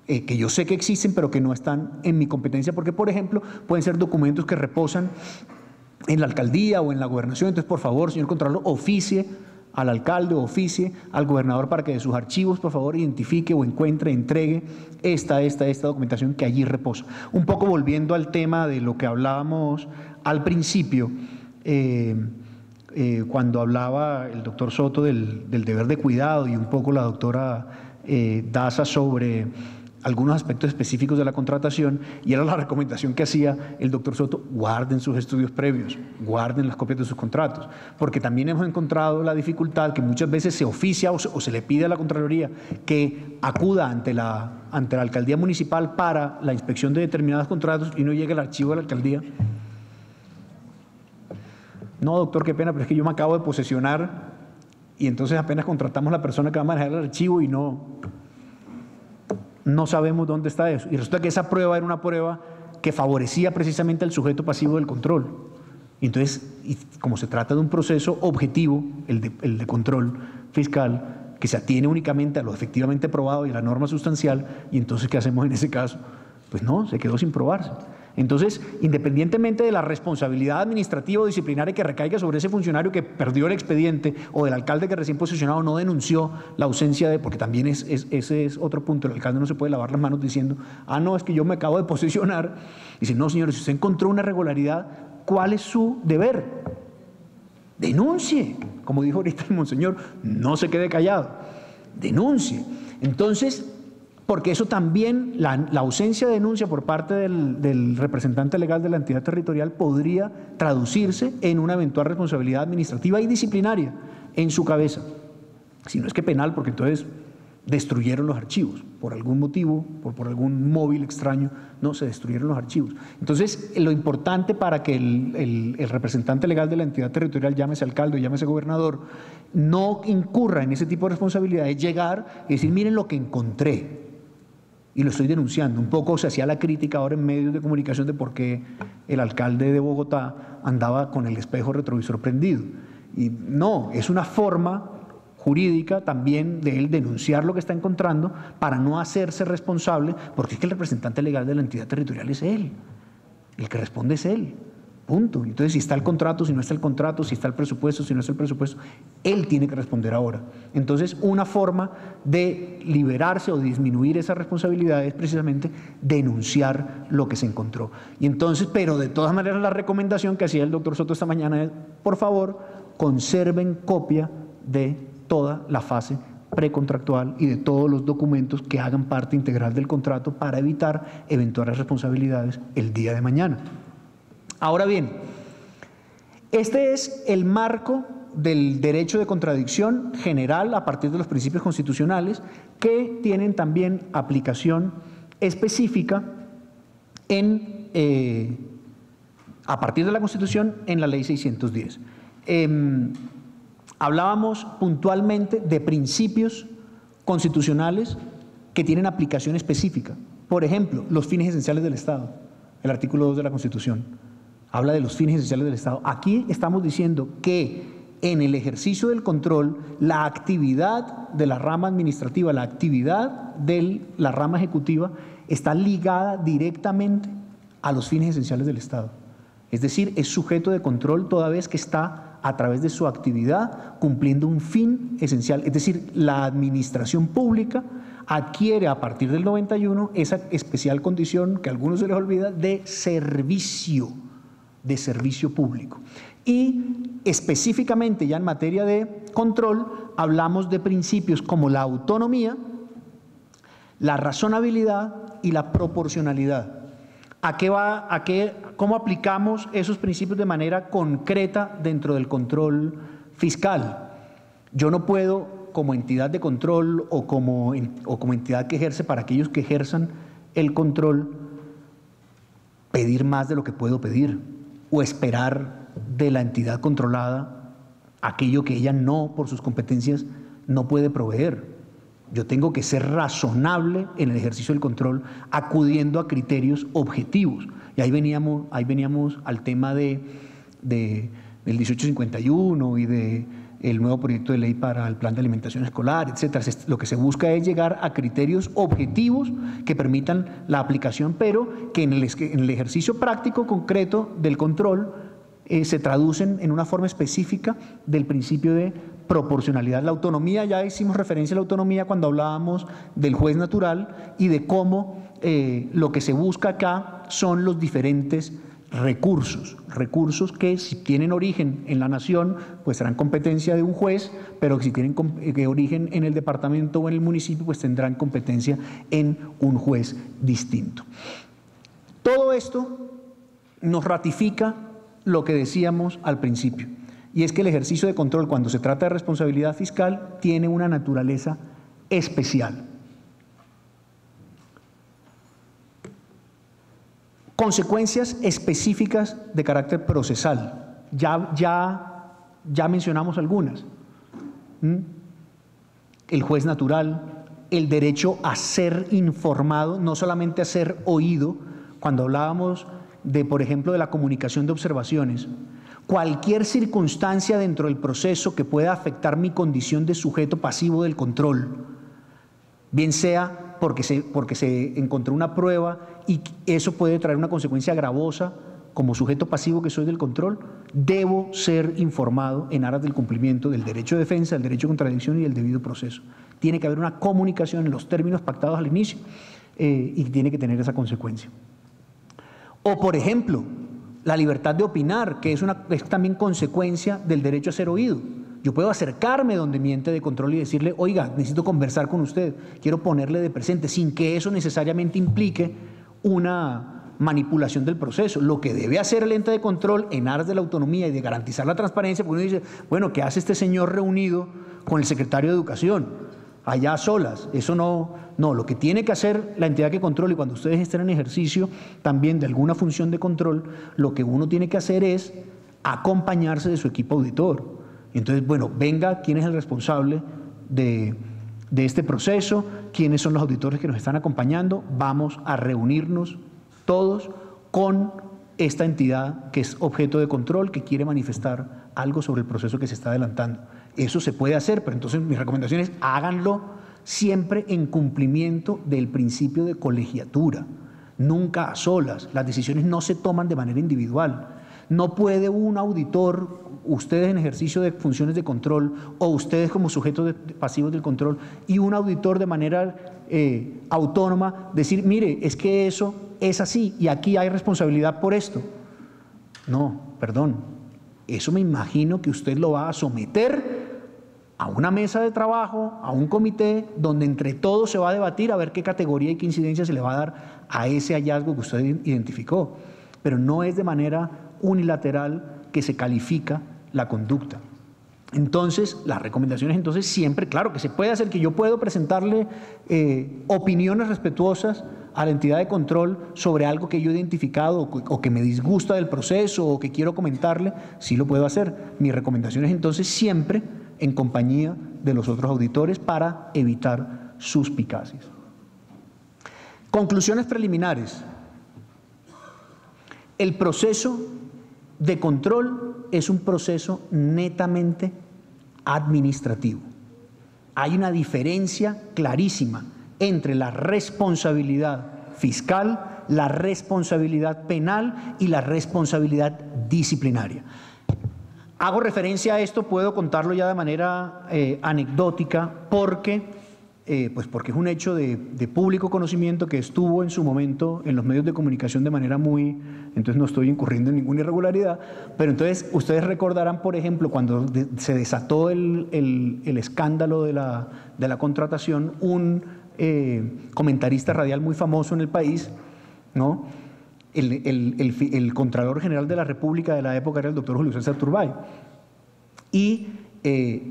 que yo sé que existen, pero que no están en mi competencia, porque, por ejemplo, pueden ser documentos que reposan en la alcaldía o en la gobernación. Entonces, por favor, señor Contralor, oficie al alcalde o oficie al gobernador para que de sus archivos, por favor, identifique o encuentre, entregue esta documentación que allí reposa. Un poco volviendo al tema de lo que hablábamos al principio, cuando hablaba el doctor Soto del deber de cuidado y un poco la doctora Daza sobre algunos aspectos específicos de la contratación, y era la recomendación que hacía el doctor Soto: guarden sus estudios previos, guarden las copias de sus contratos, porque también hemos encontrado la dificultad que muchas veces se oficia o se le pide a la Contraloría que acuda ante la alcaldía municipal para la inspección de determinados contratos y no llega el archivo de la alcaldía. No, doctor, qué pena, pero es que yo me acabo de posesionar y entonces apenas contratamos a la persona que va a manejar el archivo y no sabemos dónde está eso. Y resulta que esa prueba era una prueba que favorecía precisamente al sujeto pasivo del control. Entonces, como se trata de un proceso objetivo, el de control fiscal, que se atiene únicamente a lo efectivamente probado y a la norma sustancial, y entonces, ¿qué hacemos en ese caso? Pues no, se quedó sin probarse. Entonces, independientemente de la responsabilidad administrativa o disciplinaria que recaiga sobre ese funcionario que perdió el expediente o del alcalde que recién posesionado no denunció la ausencia de, porque también ese es otro punto, el alcalde no se puede lavar las manos diciendo, ah, no, es que yo me acabo de posesionar. Y dice, no, señores, si usted encontró una irregularidad, ¿cuál es su deber? Denuncie, como dijo ahorita el monseñor, no se quede callado, denuncie. Entonces, porque eso también, la ausencia de denuncia por parte del representante legal de la entidad territorial podría traducirse en una eventual responsabilidad administrativa y disciplinaria en su cabeza. Si no es que penal, porque entonces destruyeron los archivos, por algún motivo, por algún móvil extraño, no, se destruyeron los archivos. Entonces, lo importante para que el representante legal de la entidad territorial, llámese alcalde o llámese gobernador, no incurra en ese tipo de responsabilidad es llegar y decir, miren lo que encontré, y lo estoy denunciando. Un poco se hacía la crítica ahora en medios de comunicación de por qué el alcalde de Bogotá andaba con el espejo retrovisor prendido. Y no, es una forma jurídica también de él denunciar lo que está encontrando para no hacerse responsable, porque es que el representante legal de la entidad territorial es él, el que responde es él, punto. Entonces, si está el contrato, si no está el contrato, si está el presupuesto, si no está el presupuesto, él tiene que responder ahora. Entonces, una forma de liberarse o disminuir esa responsabilidad es precisamente denunciar lo que se encontró. Y entonces, pero de todas maneras, la recomendación que hacía el doctor Soto esta mañana es, por favor, conserven copia de toda la fase precontractual y de todos los documentos que hagan parte integral del contrato para evitar eventuales responsabilidades el día de mañana. Ahora bien, este es el marco del derecho de contradicción general a partir de los principios constitucionales que tienen también aplicación específica a partir de la Constitución en la Ley 610. Hablábamos puntualmente de principios constitucionales que tienen aplicación específica. Por ejemplo, los fines esenciales del Estado, el artículo 2 de la Constitución. Habla de los fines esenciales del Estado. Aquí estamos diciendo que en el ejercicio del control, la actividad de la rama administrativa, la actividad de la rama ejecutiva está ligada directamente a los fines esenciales del Estado. Es decir, es sujeto de control toda vez que está a través de su actividad cumpliendo un fin esencial. Es decir, la administración pública adquiere a partir del 91 esa especial condición que a algunos se les olvida de servicio público. Y específicamente ya en materia de control hablamos de principios como la autonomía, la razonabilidad y la proporcionalidad. ¿Cómo aplicamos esos principios de manera concreta dentro del control fiscal? Yo no puedo, como entidad de control o como entidad que ejerce para aquellos que ejerzan el control, pedir más de lo que puedo pedir o esperar de la entidad controlada aquello que ella no, por sus competencias, no puede proveer. Yo tengo que ser razonable en el ejercicio del control, acudiendo a criterios objetivos. Y ahí veníamos al tema del 1851 y del nuevo proyecto de ley para el plan de alimentación escolar, etcétera. Lo que se busca es llegar a criterios objetivos que permitan la aplicación, pero que en el ejercicio práctico concreto del control se traducen en una forma específica del principio de proporcionalidad. La autonomía, ya hicimos referencia a la autonomía cuando hablábamos del juez natural y de cómo lo que se busca acá son los diferentes recursos que si tienen origen en la nación, pues serán competencia de un juez, pero que si tienen origen en el departamento o en el municipio, pues tendrán competencia en un juez distinto. Todo esto nos ratifica lo que decíamos al principio, y es que el ejercicio de control, cuando se trata de responsabilidad fiscal, tiene una naturaleza especial. Consecuencias específicas de carácter procesal. Ya mencionamos algunas. El juez natural, el derecho a ser informado, no solamente a ser oído. Cuando hablábamos de, por ejemplo, de la comunicación de observaciones, cualquier circunstancia dentro del proceso que pueda afectar mi condición de sujeto pasivo del control, bien sea porque se encontró una prueba y eso puede traer una consecuencia gravosa como sujeto pasivo que soy del control, debo ser informado en aras del cumplimiento del derecho de defensa, del derecho de contradicción y del debido proceso. Tiene que haber una comunicación en los términos pactados al inicio y tiene que tener esa consecuencia. O, por ejemplo, la libertad de opinar, que es también consecuencia del derecho a ser oído. Yo puedo acercarme donde mi ente de control y decirle, oiga, necesito conversar con usted, quiero ponerle de presente, sin que eso necesariamente implique una manipulación del proceso. Lo que debe hacer el ente de control en aras de la autonomía y de garantizar la transparencia, porque uno dice, bueno, ¿qué hace este señor reunido con el secretario de Educación? Allá a solas. Eso no, lo que tiene que hacer la entidad que controla, y cuando ustedes estén en ejercicio también de alguna función de control, lo que uno tiene que hacer es acompañarse de su equipo auditor. Entonces, bueno, venga, ¿quién es el responsable de este proceso? ¿Quiénes son los auditores que nos están acompañando? Vamos a reunirnos todos con esta entidad que es objeto de control, que quiere manifestar algo sobre el proceso que se está adelantando. Eso se puede hacer, pero entonces mi recomendación es háganlo siempre en cumplimiento del principio de colegiatura, nunca a solas. Las decisiones no se toman de manera individual. No puede un auditor, ustedes en ejercicio de funciones de control o ustedes como sujetos pasivos del control y un auditor de manera autónoma decir, mire, es que eso es así y aquí hay responsabilidad por esto. No, perdón, eso me imagino que usted lo va a someter a una mesa de trabajo, a un comité, donde entre todos se va a debatir a ver qué categoría y qué incidencia se le va a dar a ese hallazgo que usted identificó. Pero no es de manera unilateral que se califica la conducta. Entonces, las recomendaciones siempre, claro que se puede hacer, que yo puedo presentarle opiniones respetuosas a la entidad de control sobre algo que yo he identificado o que me disgusta del proceso o que quiero comentarle, sí lo puedo hacer. Mis recomendaciones entonces siempre en compañía de los otros auditores para evitar suspicacias. Conclusiones preliminares. El proceso de control es un proceso netamente administrativo. Hay una diferencia clarísima entre la responsabilidad fiscal, la responsabilidad penal y la responsabilidad disciplinaria. Hago referencia a esto, puedo contarlo ya de manera anecdótica, porque es un hecho de público conocimiento que estuvo en su momento en los medios de comunicación de manera muy, entonces no estoy incurriendo en ninguna irregularidad, pero entonces ustedes recordarán, por ejemplo, cuando se desató el escándalo de la contratación, un comentarista radial muy famoso en el país, ¿no? El Contralor General de la República de la época era el doctor Julio César Turbay, y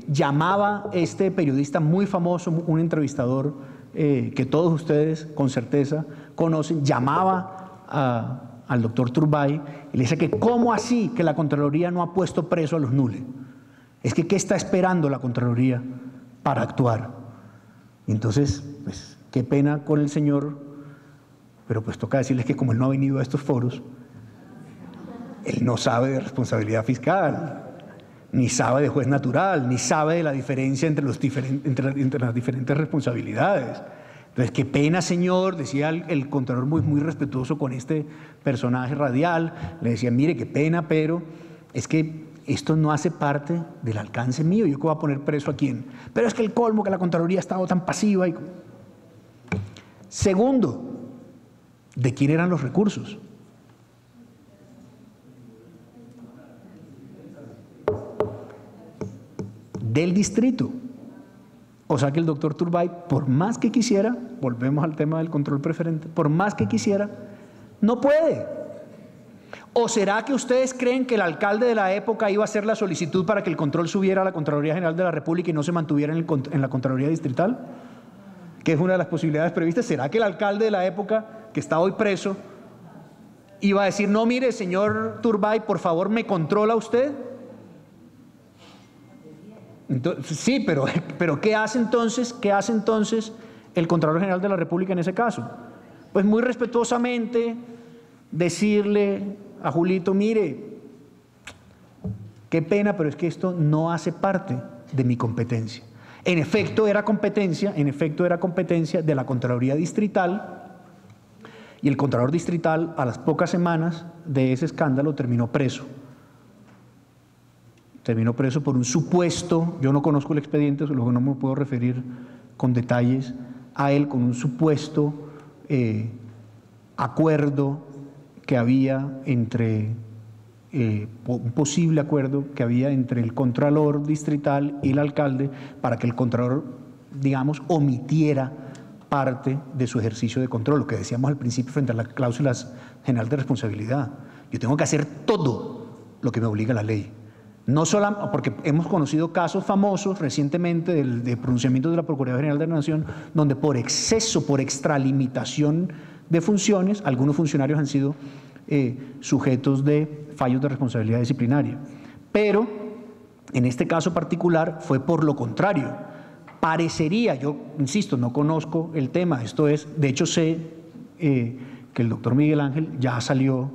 llamaba este periodista muy famoso, un entrevistador que todos ustedes con certeza conocen, llamaba al doctor Turbay y le dice que ¿cómo así que la Contraloría no ha puesto preso a los nules? Es que ¿qué está esperando la Contraloría para actuar? Entonces, pues qué pena con el señor, pero pues toca decirles que como él no ha venido a estos foros, él no sabe de responsabilidad fiscal, ni sabe de juez natural, ni sabe de la diferencia entre las diferentes responsabilidades. Entonces, qué pena, señor, decía el Contralor muy respetuoso con este personaje radial, le decía, mire, qué pena, pero es que esto no hace parte del alcance mío, ¿yo qué voy a poner preso a quién? Pero es que el colmo que la Contraloría ha estado tan pasiva. Segundo, ¿de quién eran los recursos? Del distrito. O sea que el doctor Turbay, por más que quisiera, volvemos al tema del control preferente, por más que quisiera, no puede. ¿O será que ustedes creen que el alcalde de la época iba a hacer la solicitud para que el control subiera a la Contraloría General de la República y no se mantuviera en la Contraloría Distrital? Que es una de las posibilidades previstas. ¿Será que el alcalde de la época, que está hoy preso, iba a decir, no, mire, señor Turbay, por favor, ¿me controla usted? Entonces, sí, pero ¿qué hace entonces el Contralor General de la República en ese caso? Pues muy respetuosamente decirle a Julito, mire, Qué pena, pero es que esto no hace parte de mi competencia. En efecto, era competencia de la Contraloría Distrital, y el Contralor Distrital, a las pocas semanas de ese escándalo, terminó preso. Terminó preso por un supuesto, yo no conozco el expediente, luego no me puedo referir con detalles a él, con un supuesto acuerdo que había entre, un posible acuerdo que había entre el Contralor Distrital y el alcalde para que el Contralor, digamos, omitiera parte de su ejercicio de control, lo que decíamos al principio frente a las cláusulas generales de responsabilidad. Yo tengo que hacer todo lo que me obliga la ley. No solo porque hemos conocido casos famosos recientemente de pronunciamientos de la Procuraduría General de la Nación, donde por exceso, por extralimitación de funciones, algunos funcionarios han sido sujetos de fallos de responsabilidad disciplinaria. Pero en este caso particular fue por lo contrario. Parecería, yo insisto, no conozco el tema, esto es, de hecho sé que el doctor Miguel Ángel ya salió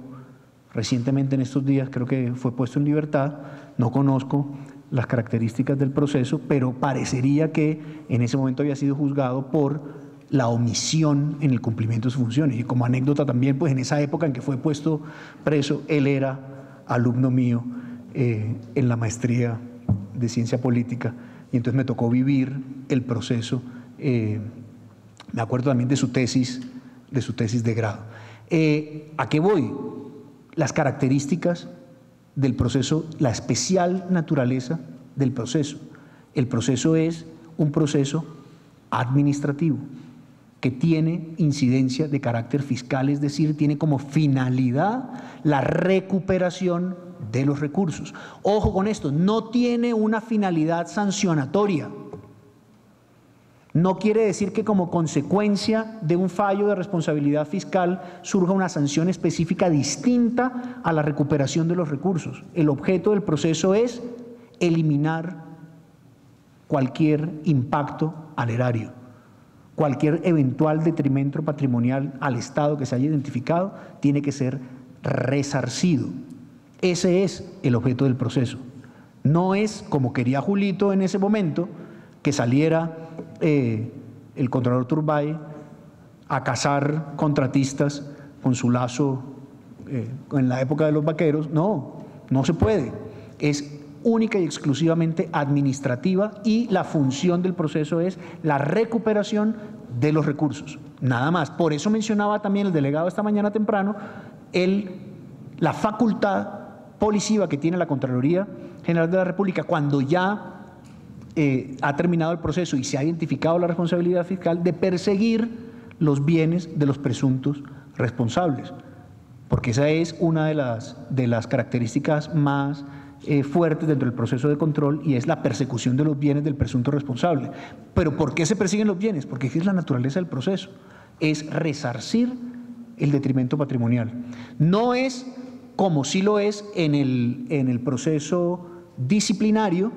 recientemente en estos días, creo que fue puesto en libertad, no conozco las características del proceso, pero parecería que en ese momento había sido juzgado por la omisión en el cumplimiento de sus funciones. Y como anécdota también, pues en esa época en que fue puesto preso, él era alumno mío en la maestría de Ciencia Política, y entonces me tocó vivir el proceso, me acuerdo también de su tesis de grado. ¿A qué voy? Las características del proceso, la especial naturaleza del proceso. El proceso es un proceso administrativo que tiene incidencia de carácter fiscal, es decir, tiene como finalidad la recuperación de los recursos. Ojo con esto, no tiene una finalidad sancionatoria. No quiere decir que como consecuencia de un fallo de responsabilidad fiscal surja una sanción específica distinta a la recuperación de los recursos. El objeto del proceso es eliminar cualquier impacto al erario, cualquier eventual detrimento patrimonial al Estado que se haya identificado tiene que ser resarcido. Ese es el objeto del proceso. No es como quería Julito en ese momento, que saliera el Contralor Turbay a cazar contratistas con su lazo en la época de los vaqueros. No, no se puede. Es única y exclusivamente administrativa y la función del proceso es la recuperación de los recursos. Nada más. Por eso mencionaba también el delegado esta mañana temprano la facultad policiva que tiene la Contraloría General de la República cuando ya ha terminado el proceso y se ha identificado la responsabilidad fiscal de perseguir los bienes de los presuntos responsables, porque esa es una de las características más fuertes dentro del proceso de control y es la persecución de los bienes del presunto responsable. ¿Pero por qué se persiguen los bienes? Porque es la naturaleza del proceso, es resarcir el detrimento patrimonial. No es como sí lo es en el proceso disciplinario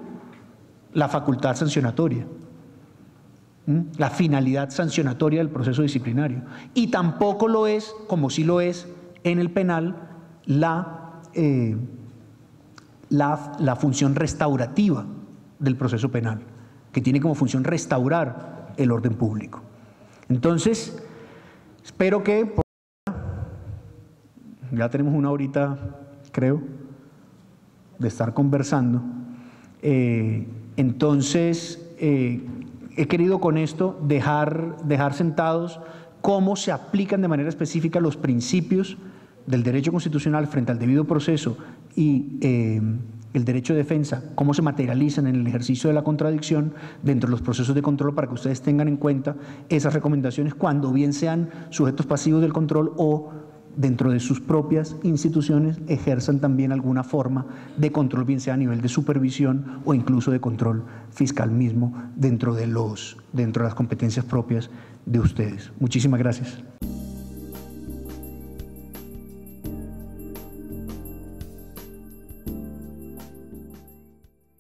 la facultad sancionatoria, la finalidad sancionatoria del proceso disciplinario. Y tampoco lo es, como sí lo es en el penal, la función restaurativa del proceso penal, que tiene como función restaurar el orden público. Entonces, espero que ya tenemos una horita, creo, de estar conversando. Entonces, he querido con esto dejar sentados cómo se aplican de manera específica los principios del derecho constitucional frente al debido proceso y el derecho de defensa, cómo se materializan en el ejercicio de la contradicción dentro de los procesos de control para que ustedes tengan en cuenta esas recomendaciones cuando bien sean sujetos pasivos del control o dentro de sus propias instituciones ejerzan también alguna forma de control, bien sea a nivel de supervisión o incluso de control fiscal mismo dentro de las competencias propias de ustedes. Muchísimas gracias.